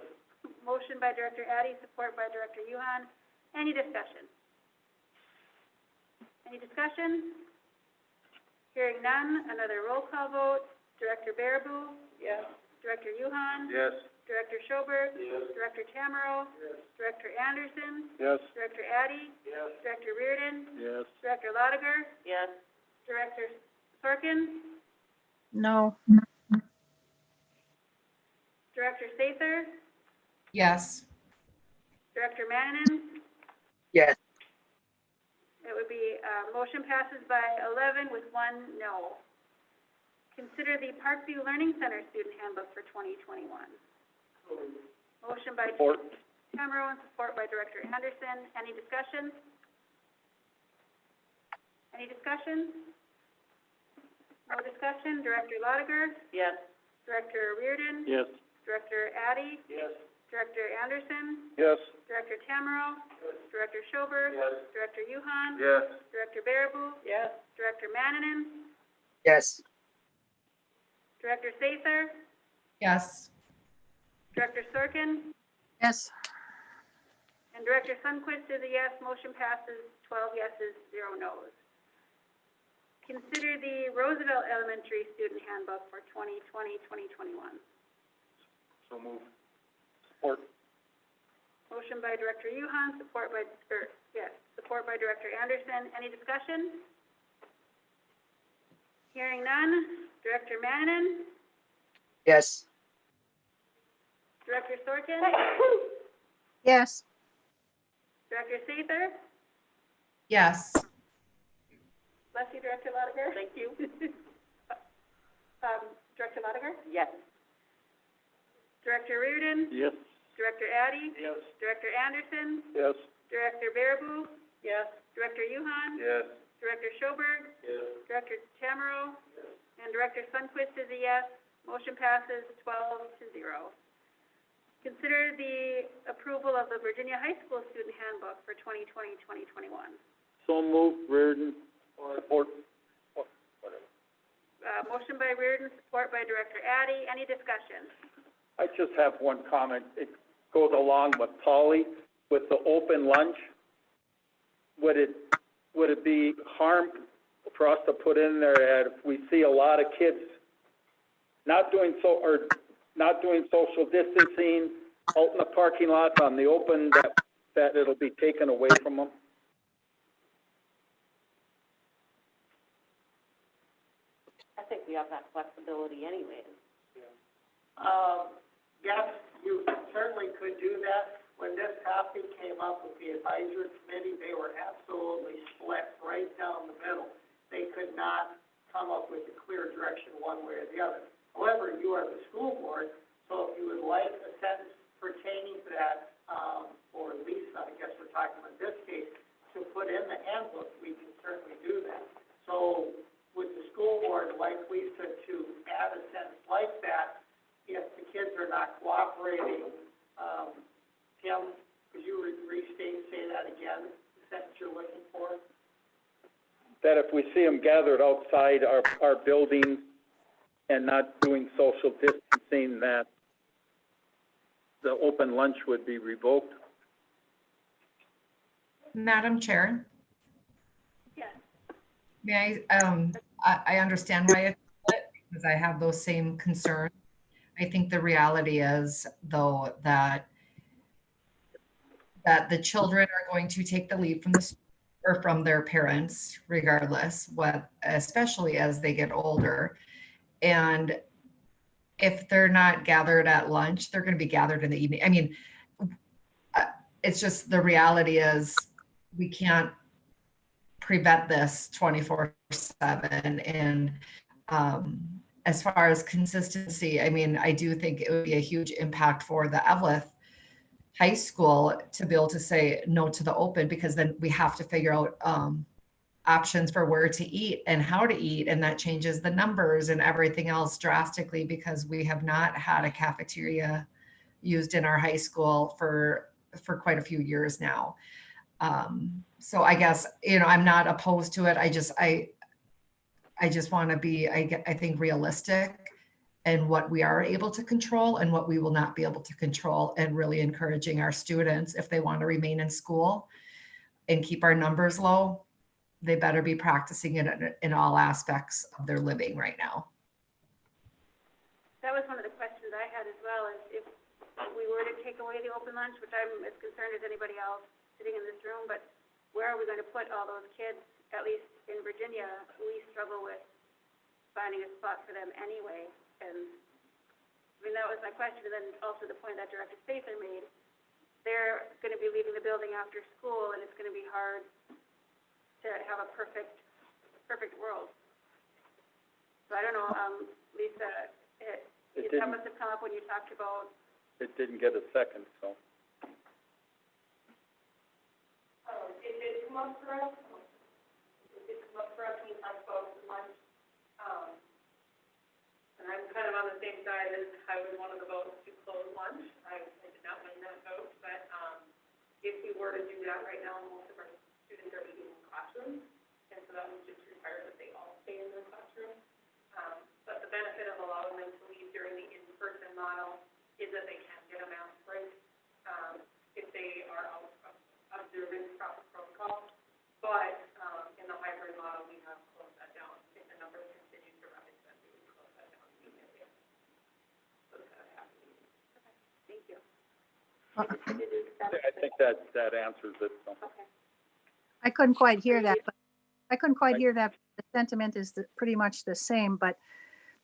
Motion by Director Addy, support by Director Yuhan. Any discussion? Any discussion? Hearing none, another roll call vote. Director Baraboo, Yes. Director Yuhan, Yes. Director Schoberg, Director Tamero, Director Anderson, Yes. Director Addy, Director Reardon, Yes. Director Lotiger, Yes. Director Sorkin, No. Director Sather, Yes. Director Mannanen. Yes. It would be, motion passes by 11 with 1 no. Consider the Parkview Learning Center Student Handbook for 2021. Motion by Support. Tamero and support by Director Anderson. Any discussion? Any discussion? No discussion. Director Lotiger, Yes. Director Reardon, Yes. Director Addy, Yes. Director Anderson, Yes. Director Tamero, Director Schoberg, Director Yuhan, Yes. Director Baraboo, Yes. Director Mannanen, Yes. Director Sather, Yes. Director Sorkin, Yes. and Director Sunquist is a yes. Motion passes 12 yeses, 0 noes. Consider the Roosevelt Elementary Student Handbook for 2020-2021. So move. Support. Motion by Director Yuhan, support by Director Anderson. Any discussion? Hearing none. Director Mannanen, Yes. Director Sorkin, Yes. Director Sather, Yes. bless you, Director Lotiger. Thank you. Director Lotiger, Yes. Director Reardon, Yes. Director Addy, Yes. Director Anderson, Yes. Director Baraboo, Yes. Director Yuhan, Yes. Director Schoberg, Director Tamero, and Director Sunquist is a yes. Motion passes 12-0. Consider the approval of the Virginia High School Student Handbook for 2020-2021. So move. Reardon. Support. Motion by Reardon, support by Director Addy. Any discussion? I just have one comment. It goes along with Polly, with the open lunch. Would it be harm for us to put in there that if we see a lot of kids not doing social distancing out in the parking lot on the open, that it'll be taken away from them? I think we have that flexibility anyways. Yes, you certainly could do that. When this topic came up with the advisory committee, they were absolutely split right down the middle. They could not come up with a clear direction one way or the other. However, you are the school board, so if you would like a sentence pertaining to that, or Lisa, I guess we're talking about this case, to put in the handbook, we can certainly do that. So would the school board like Lisa to add a sentence like that if the kids are not cooperating? Tim, could you say that again, the sentence you're looking for? That if we see them gathered outside our buildings and not doing social distancing, that the open lunch would be revoked? Madam Chair, Yes. may I understand why it's split because I have those same concerns. I think the reality is, though, that the children are going to take the lead from their parents, regardless, especially as they get older. And if they're not gathered at lunch, they're going to be gathered in the evening. I mean, it's just the reality is we can't prevent this 24/7. And as far as consistency, I mean, I do think it would be a huge impact for the Evelyn High School to be able to say no to the open, because then we have to figure out options for where to eat and how to eat. And that changes the numbers and everything else drastically, because we have not had a cafeteria used in our high school for quite a few years now. So I guess, I'm not opposed to it. I just want to be, I think, realistic and what we are able to control and what we will not be able to control, and really encouraging our students, if they want to remain in school and keep our numbers low, they better be practicing it in all aspects of their living right now. That was one of the questions I had as well, is if we were to take away the open lunch, which I'm as concerned as anybody else sitting in this room, but where are we going to put all those kids? At least in Virginia, we struggle with finding a spot for them anyway. And I mean, that was my question. And then also the point that Director Spacer made, they're going to be leaving the building after school, and it's going to be hard to have a perfect world. So I don't know, Lisa, that must have come up when you talked about. It didn't get a second, so. It did come up for us. It did come up for us when we talked about lunch. And I'm kind of on the same side as I was one of the votes to close lunch. I did not win that vote, but, if we were to do that right now, most of our students are eating in classrooms. And so that would just require that they all stay in their classroom. But the benefit of allowing them to leave during the in-person model is that they can get a mask break, if they are observing proper protocol. But, in the hybrid model, we have closed that down. If the numbers continue to rise, then we would close that down immediately. So it's kind of happening. Thank you. I think that answers it, so. Okay. I couldn't quite hear that, but the sentiment is pretty much the same, but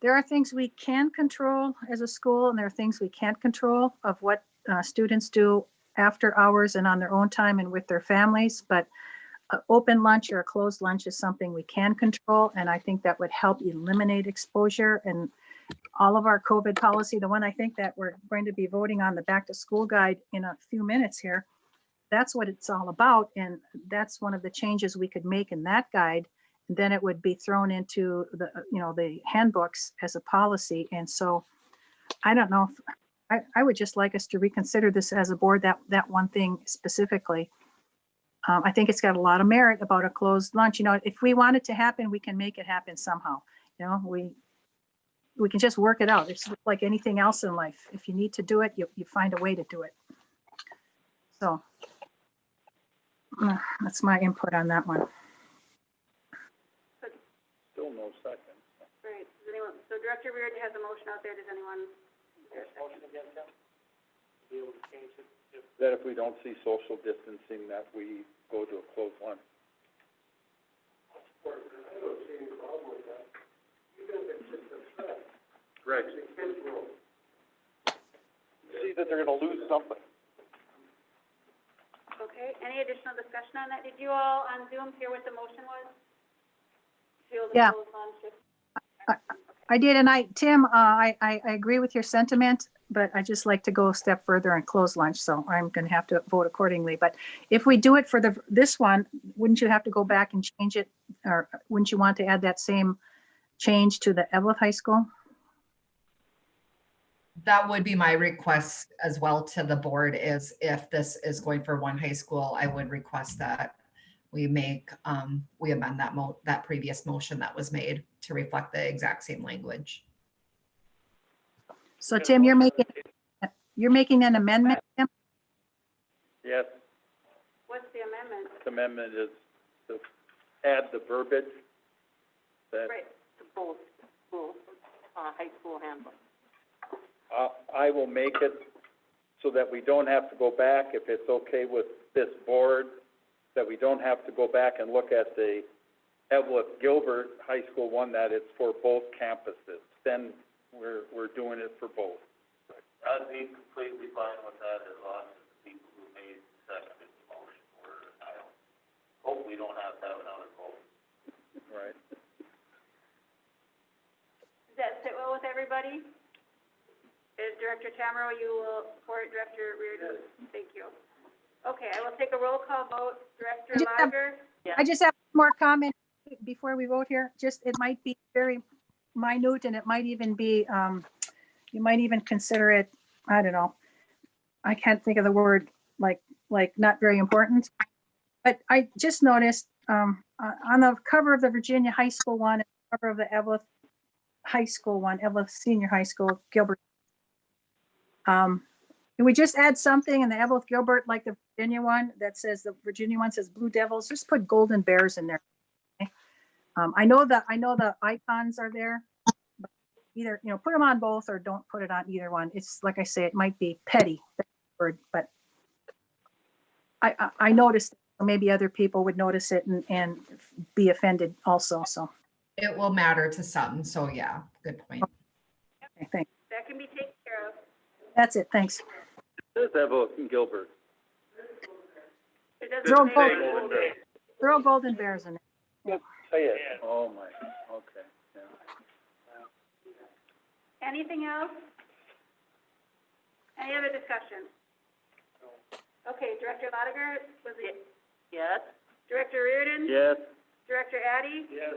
there are things we can control as a school, and there are things we can't control of what students do after hours and on their own time and with their families. But open lunch or a closed lunch is something we can control, and I think that would help eliminate exposure. And all of our COVID policy, the one I think that we're going to be voting on, the back to school guide in a few minutes here, that's what it's all about. And that's one of the changes we could make in that guide. And then it would be thrown into the handbooks as a policy. And so I don't know if I would just like us to reconsider this as a board, that one thing specifically. I think it's got a lot of merit about a closed lunch. If we want it to happen, we can make it happen somehow. We can just work it out. It's like anything else in life. If you need to do it, you find a way to do it. So that's my input on that one. Still no second. Right. So Director Reard has a motion out there. Does anyone? Motion against him? Be able to change it if That if we don't see social distancing, that we go to a closed lunch. I don't see any problem with that. Even if it's just a threat, Right. the kids will. See that they're gonna lose something. Okay. Any additional discussion on that? Did you all on Zoom hear what the motion was? Yeah. Close lunch. I did, and Tim, I agree with your sentiment, but I just like to go a step further and close lunch, so I'm going to have to vote accordingly. But if we do it for this one, wouldn't you have to go back and change it, or wouldn't you want to add that same change to the Evelyn High School? That would be my request as well to the board, is if this is going for one high school, I would request that we amend that previous motion that was made to reflect the exact same language. So Tim, you're making an amendment, Tim? Yes, What's the amendment? the amendment is to add the verbiage that, Right. To both high school handbooks. I will make it so that we don't have to go back, if it's okay with this board, that we don't have to go back and look at the Evelyn Gilbert High School one, that it's for both campuses. Then we're doing it for both. I'd be completely fine with that as long as the people who made Director Tamero, you will support Director Reardon? Thank you. Okay, I will take a roll call vote. Director just have- Lotiger? I just have more comment before we vote here. Just, it might be very minute and it might even be, you might even consider it, I don't know. I can't think of the word, like not very important. But I just noticed, on the cover of the Virginia High School one, and the cover of the Evelyn High School one, Evelyn Senior High School, Gilbert. Can we just add something in the Evelyn Gilbert, like the Virginia one that says, the Virginia one says Blue Devils, just put Golden Bears in there. Okay? I know the icons are there. But either, put them on both or don't put it on either one. It's like I say, it might be petty, that word, but I noticed, maybe other people would notice it and be offended also, so. It will matter to some, so yeah, good point. Okay, thanks. That can be taken care of. That's it, thanks. There's Evelyn Gilbert. It doesn't Throw say Golden, Golden. throw Golden Bears in it. Say it. Oh, my, okay, yeah. Anything else? Any other discussion? Okay, Director Lotiger, was it? Yes. Director Reardon? Yes. Director Addy? Yes.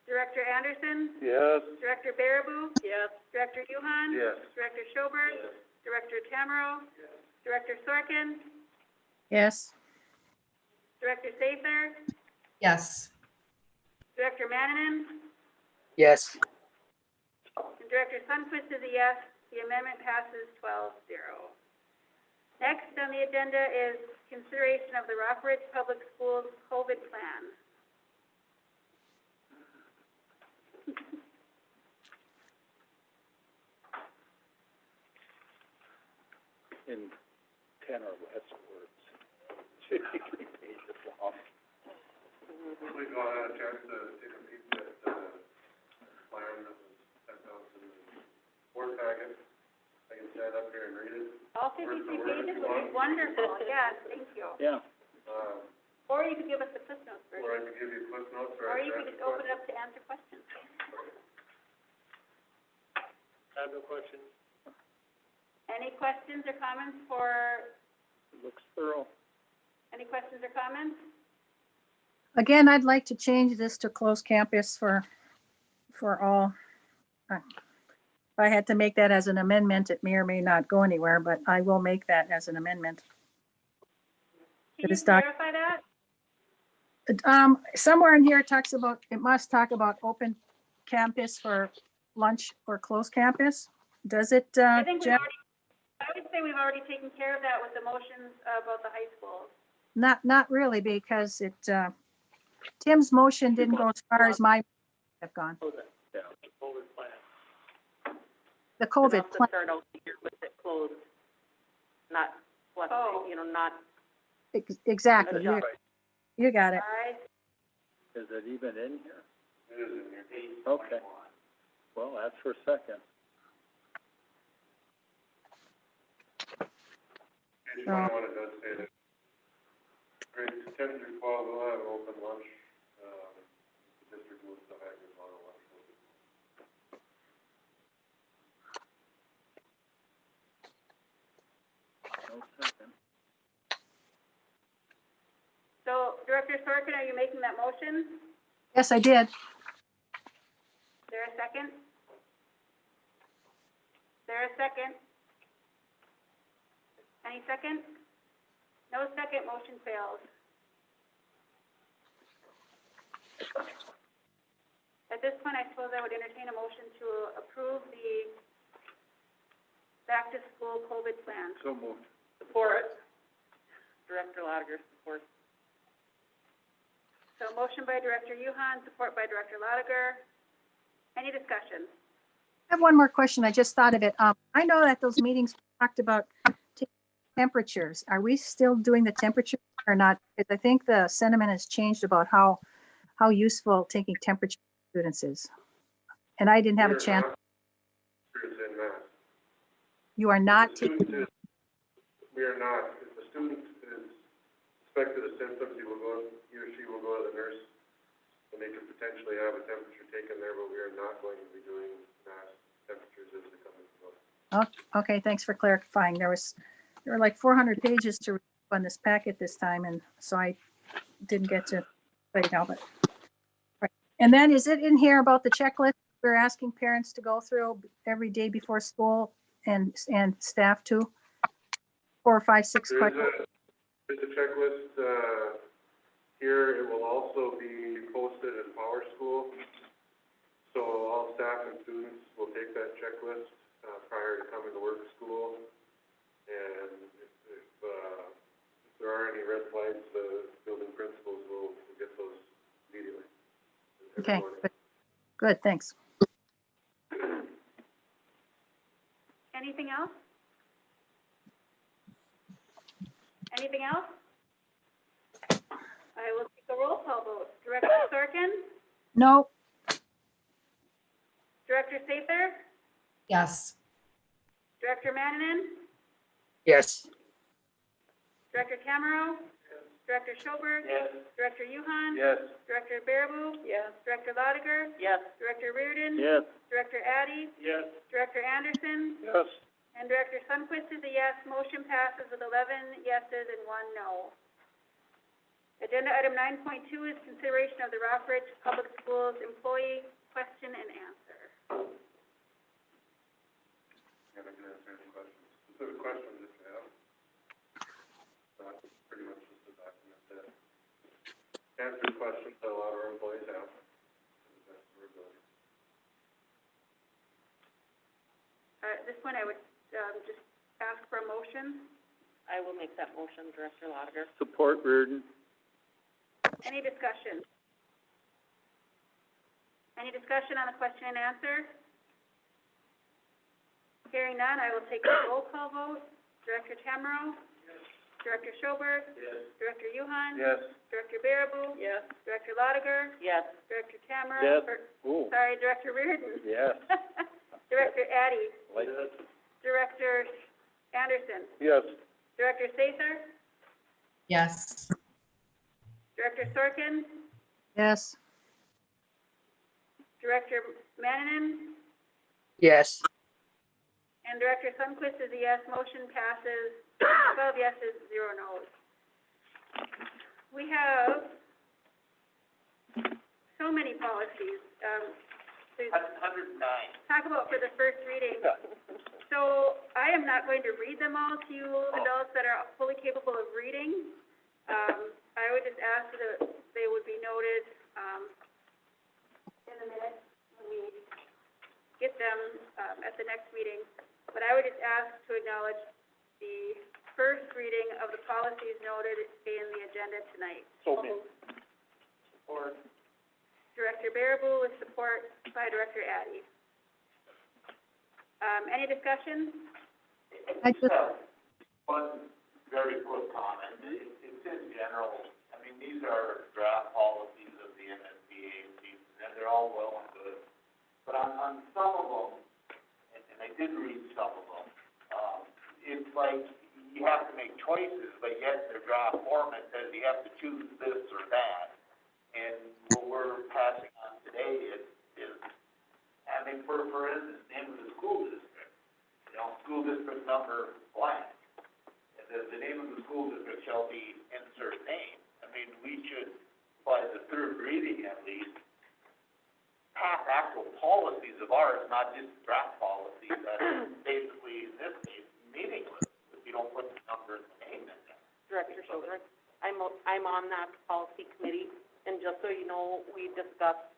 Director Anderson? Yes. Director Baraboo? Yes. Director Yuhan? Yes. Director Schober? Director Tamero? Director Sorkin? Yes, Director Sather? Yes. Director Mannanen? Yes. And Director Sunquist is a yes. The amendment passes 12-0. Next on the agenda is consideration of the Rockridge Public Schools COVID plan. In 10 or less words. Pages long. We've all had a chance to take a peek at the plan that was sent out in the board packet. I can stand up here and read it. All 53 pages would be wonderful. Yes, thank you. Yeah. Or you could give us the Cliff Notes version. Or I can give you cliff notes or. Or you could just open it up to answer questions. I have no questions. Any questions or comments for, Looks thorough. any questions or comments? again, I'd like to change this to closed campus for all. If I had to make that as an amendment, it may or may not go anywhere, but I will make that as an amendment. Can you It is doc- clarify that? Somewhere in here it talks about, it must talk about open campus for lunch or closed campus. Does it, I think we've Jeff? already, I would say we've already taken care of that with the motions about the high schools. Not really, because it, Tim's motion didn't go as far as my have gone. Yeah. The COVID Enough to plan, start out the year with it closed, not, Oh. not. exactly. Yeah. You got it. All right, Is it even in here? It is in here. Okay. Well, that's for a second. Page 21, it does say that grades 10 through 12 will have an open lunch. The district moves to hybrid model lunch. No second. so Director Sorkin, are you making that motion? Yes, I did. Is there a second? Is there a second? Any second? No second, motion fails. At this point, I suppose I would entertain a motion to approve the back-to-school COVID plan. So moved. Support. Director Lotiger supports. So motion by Director Yuhan, support by Director Lotiger. Any discussion? I have one more question. I just thought of it. I know that those meetings talked about taking temperatures. Are we still doing the temperature or not? Because I think the sentiment has changed about how useful taking temperature students is. And I didn't have a chance. In math. You are not The taking, student is, we are not, if the student is suspected of symptoms, he or she will go to the nurse, and they could potentially have a temperature taken there, but we are not going to be doing mass temperatures as they come into the Okay, thanks for clarifying. There were like 400 pages to read on this packet this time, and so I didn't get to write it out, but. Right. And then is it in here about the checklist we're asking parents to go through every day before school and staff too? 4, 5, 6 questions. There's a checklist, here. It will also be posted in Power School. So all staff and students will take that checklist, prior to coming to work school. And if there are any red flags, the building principals will get those immediately. Okay, good, thanks. Anything else? Anything else? I will take a roll call vote. Director Sorkin? No, Director Sather? Yes. Director Mannanen? Yes. Director Tamero? Director Schoberg? Yes. Director Yuhan? Yes. Director Baraboo? Yes. Director Lotiger? Yes. Director Reardon? Yes. Director Addy? Yes. Director Anderson? Yes. And Director Sunquist is a yes. Motion passes with 11 yeses and 1 no. Agenda item 9.2 is consideration of the Rockridge Public Schools employee question and answer. And I can answer any questions, specific questions if you have. That's pretty much just a document that answers questions that a lot of our employees have. to the best of our ability. At this point, I would just ask for a motion. I will make that motion, Director Lotiger. Support Reardon. Any discussion? Any discussion on the question and answer? Hearing none, I will take a roll call vote. Director Tamero? Yes. Director Schoberg? Yes. Director Yuhan? Yes. Director Baraboo? Yes. Director Lotiger? Yes. Director Tamero? Yes. Ooh. Sorry, Director Reardon? Yes. Director Addy? Like, Director Anderson? yes. Director Sather? Yes. Director Sorkin? yes, Director Mannanen? Yes. And Director Sunquist is a yes. Motion passes 12 yeses, 0 no's. We have so many policies. To 109. talk about for the first reading. So I am not going to read them all to you adults that are fully capable of reading. I would just ask that they would be noted in the minutes when we get them at the next meeting. But I would just ask to acknowledge the first reading of the policies noted in the agenda tonight. So moved. Support. Director Baraboo with support by Director Addy. Any discussion? I just, One very quick comment. It's in general, I mean, these are draft policies of the MSBA, and they're all well and good. But on some of them, and I did read some of them, it's like you have to make choices, but yet their draft format says you have to choose this or that. And what we're passing on today is I mean, for instance, name of the school district, school district number blank. The name of the school district shall be insert name. I mean, we should, by the third reading at least, pass actual policies of ours, not just draft policies that are basically, in this case, meaningless if you don't put the number and the name in there. Director Schoberg, I'm on that policy committee, and just so you know, we discussed,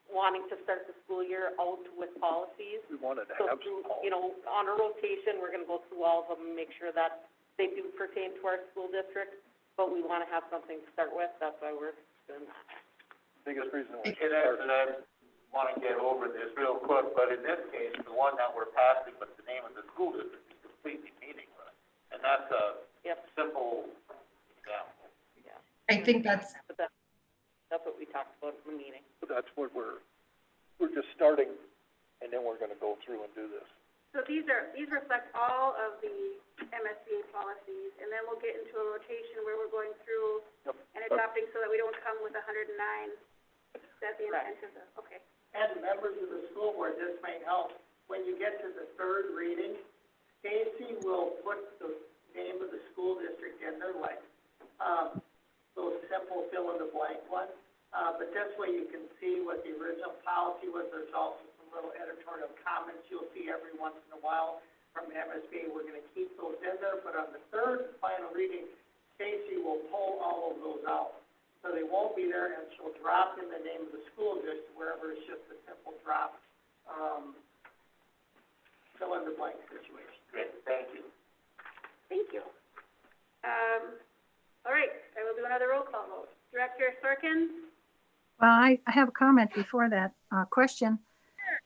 wanting to start the school year out with policies. We wanted to So have through, some. on a rotation, we're gonna go through all of them and make sure that they do pertain to our school district, but we wanna have something to start with, that's why we're doing that. Biggest reason we And I want to get over this real quick, but in this case, the one that we're passing with the name of the school district is completely meaningless. And that's a simple example. I think that's, But that's what we talked about in the meeting. That's what we're just starting, and then we're gonna go through and do this. So these reflect all of the MSBA policies, and then we'll get into a rotation where we're going through and adopting so that we don't come with 109. Is that the intent of the, okay. And members of the school board, this may help. when you get to the third reading, Stacy will put the name of the school district in there, like, those simple fill in the blank ones. But this way you can see what the original policy was. There's also some little editorial comments you'll see every once in a while from MSBA. We're gonna keep those in there, but on the third and final reading, Stacy will pull all of those out. So they won't be there, and she'll drop in the name of the school district wherever it's just a simple drop, fill in the blank situation. Great, thank you. Thank you. All right, I will do another roll call vote. Director Sorkin? Well, I have a comment before that, question.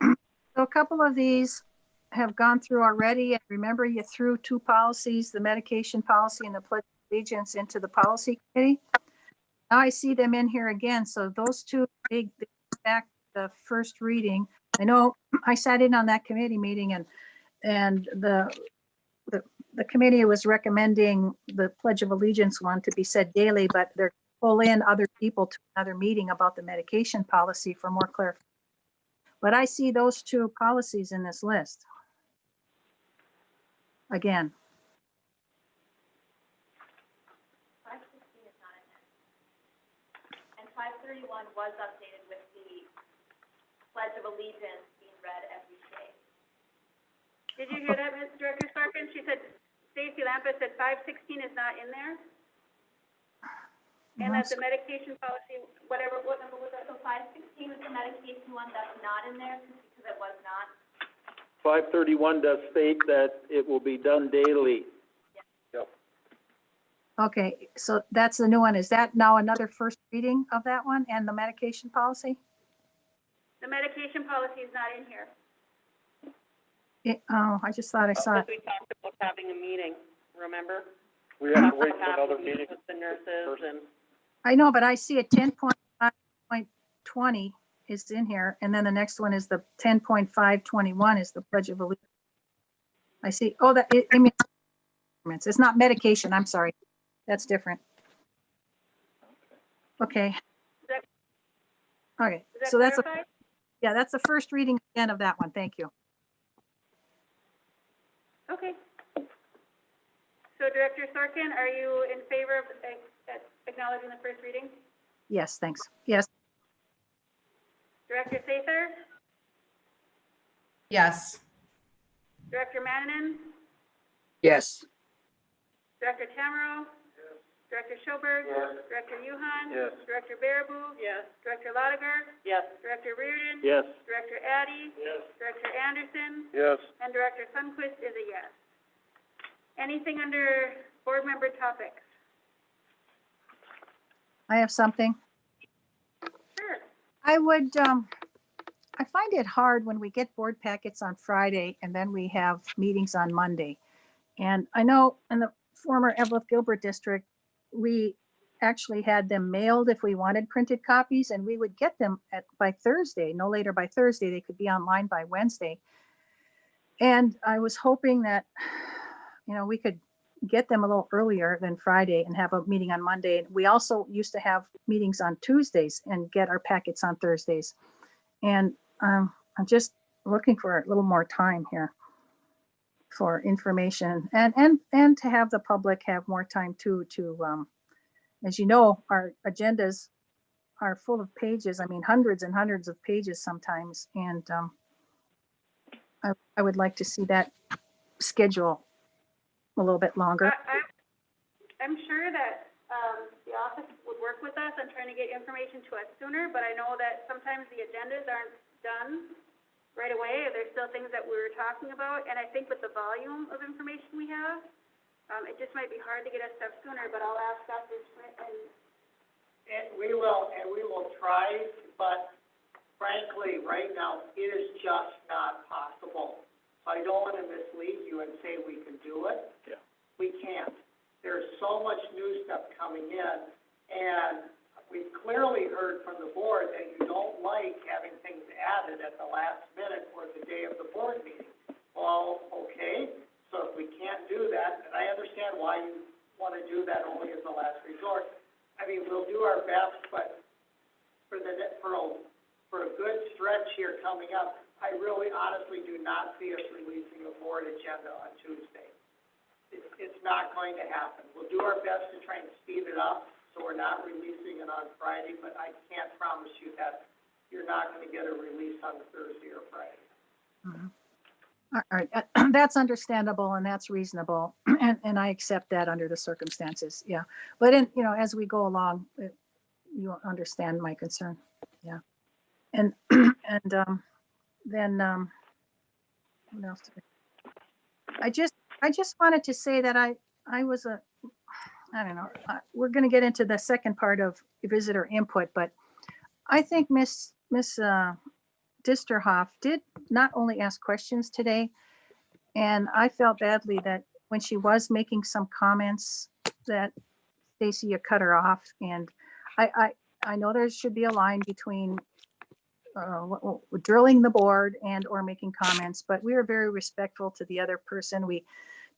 So a couple of these have gone through already, and remember you threw two policies, the medication policy and the pledge of allegiance, into the policy committee. Now I see them in here again, so those two big, back the first reading. I know I sat in on that committee meeting, and the committee was recommending the Pledge of Allegiance one to be said daily, but they're pull in other people to another meeting about the medication policy for more clarification. But I see those two policies in this list. Again, 516 is not in there. And 531 was updated with the Pledge of Allegiance being read every day. Did you hear that, Ms. Director Sorkin? She said, Stacy Lampa said 516 is not in there? And that the medication policy, what number was that? So 516 is the medication one that's not in there because it was not. 531 does state that it will be done daily. Yep. okay, so that's the new one. Is that now another first reading of that one and the medication policy? The medication policy is not in here. Oh, I just thought I saw it. We talked about having a meeting, remember? We have to wait for another meeting. With the nurses and. I know, but I see a 10.5.20 is in here, and then the next one is the 10.521 is the Pledge of Allegiance. I see, oh, it's not medication, I'm sorry. That's different. Okay. Okay, Is so that that's, clarified? yeah, that's the first reading again of that one. Thank you. Okay. So Director Sorkin, are you in favor of acknowledging the first reading? Yes, thanks. Yes, Director Sather? Yes. Director Mannanen? Yes. Director Tamero? Yes. Director Schoberg? Yes. Director Yuhan? Yes. Director Baraboo? Yes. Director Lotiger? Yes. Director Reardon? Yes. Director Addy? Yes. Director Anderson? Yes. And Director Sunquist is a yes. Anything under board member topics? I have something. Sure. I would, I find it hard when we get board packets on Friday and then we have meetings on Monday. And I know in the former Evelyn Gilbert district, we actually had them mailed if we wanted printed copies, and we would get them by Thursday, no later by Thursday. They could be online by Wednesday. And I was hoping that, we could get them a little earlier than Friday and have a meeting on Monday. We also used to have meetings on Tuesdays and get our packets on Thursdays. And I'm just looking for a little more time here for information and to have the public have more time too, as you know, our agendas are full of pages. I mean, hundreds and hundreds of pages sometimes. And I would like to see that schedule a little bit longer. I'm sure that the office would work with us on trying to get information to us sooner, but I know that sometimes the agendas aren't done right away. There's still things that we were talking about, and I think with the volume of information we have, it just might be hard to get us stuff sooner, but I'll ask Dr. Schmidt And we will try, but frankly, right now, it is just not possible. I don't want to mislead you and say we can do it. Yeah. We can't. There's so much new stuff coming in, and we've clearly heard from the board that you don't like having things added at the last minute or the day of the board meeting. Well, okay, so if we can't do that, and I understand why you want to do that only as a last resort. I mean, we'll do our best, but for a good stretch here coming up, I really honestly do not see us releasing a board agenda on Tuesday. It's not going to happen. We'll do our best to try and speed it up, so we're not releasing it on Friday, but I can't promise you that you're not gonna get a release on Thursday or Friday. All right, that's understandable and that's reasonable, and I accept that under the circumstances, yeah. But as we go along, you understand my concern, yeah. And, then, what else? I just wanted to say that I was I don't know, we're gonna get into the second part of visitor input, but I think Miss Disterhoff did not only ask questions today, and I felt badly that when she was making some comments that Stacy, you cut her off, and I know there should be a line between drilling the board and or making comments, but we were very respectful to the other person.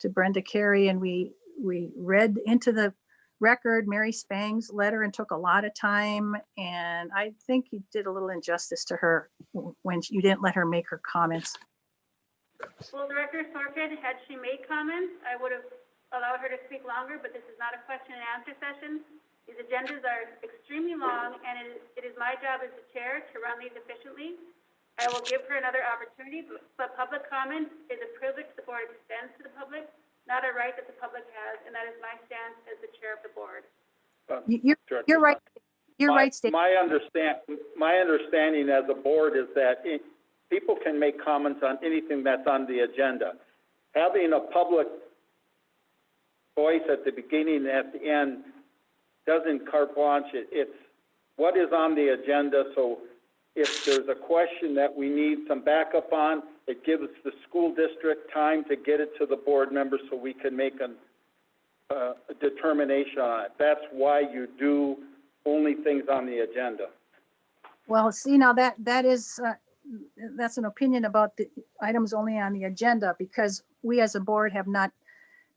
To Brenda Carey, and we read into the record Mary Spang's letter and took a lot of time. And I think you did a little injustice to her when you didn't let her make her comments. Well, Director Sorkin, had she made comments, I would have allowed her to speak longer, but this is not a question and answer session. These agendas are extremely long, and it is my job as the chair to run these efficiently. I will give her another opportunity, but public comment is a privilege the board extends to the public, not a right that the public has, and that is my stance as the chair of the board. You're right. You're right, Stacy. My understanding as a board is that people can make comments on anything that's on the agenda. Having a public voice at the beginning and at the end doesn't carte blanche it. It's what is on the agenda. So if there's a question that we need some backup on, it gives the school district time to get it to the board members so we can make a determination on it. That's why you do only things on the agenda. Well, see, now that is, that's an opinion about the items only on the agenda, because we as a board have not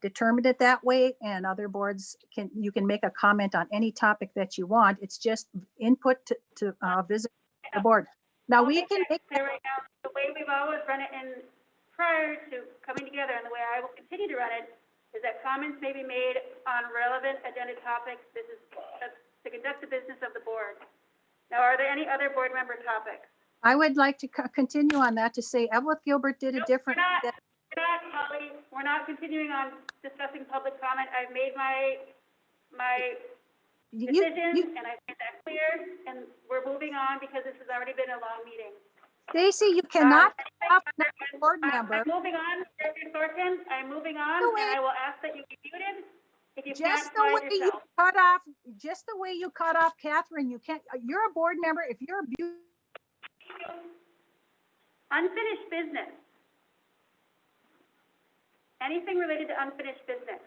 determined it that way, and other boards you can make a comment on any topic that you want. It's just input to visit the board. Now we can make clear right now, the way we've always run it in prior to coming together, and the way I will continue to run it, is that comments may be made on relevant agenda topics. This is to conduct the business of the board. Now, are there any other board member topics? I would like to continue on that to say Evelyn Gilbert did a different. We're not, Holly, we're not continuing on discussing public comment. I've made my decision, and I've made that clear, and we're moving on because this has already been a long meeting. Stacy, you cannot stop another board member. I'm moving on, Director Sorkin. I'm moving on, and I will ask that you be muted if you can't Just the quiet way you yourself. cut off, just the way you cut off Catherine, you can't, you're a board member. If you're Unfinished business. Anything related to unfinished business.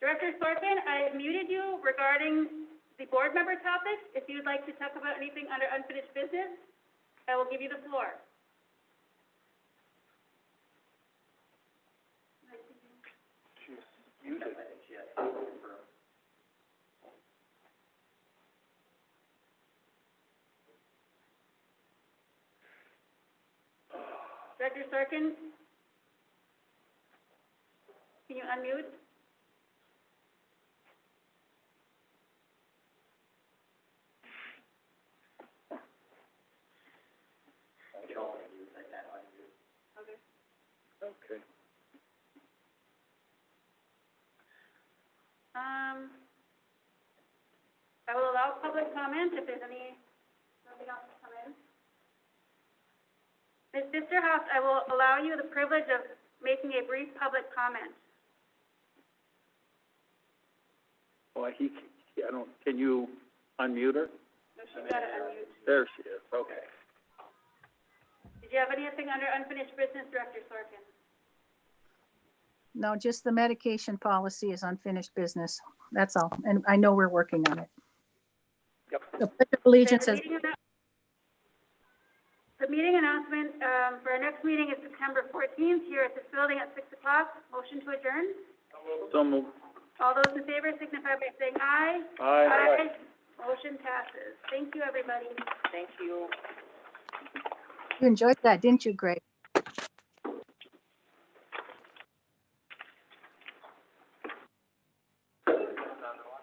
Director Sorkin, I have muted you regarding the board member topics. If you'd like to talk about anything under unfinished business, I will give you the floor. Director Sorkin, can you unmute? Okay. I will allow public comment if there's nothing else to come in. Ms. Disterhoff, I will allow you the privilege of making a brief public comment. Well, can you unmute her? No, she's got to unmute. There she is, okay. Did you have anything under unfinished business, Director Sorkin? No, just the medication policy is unfinished business. That's all. And I know we're working on it. Yep. The Pledge of Allegiance The says, meeting announcement for our next meeting is September 14th here at this building at 6 o'clock. Motion to adjourn. So moved. All those in favor signify by saying aye. Aye. Motion passes. Thank you, everybody. Thank you. You enjoyed that, didn't you, Greg?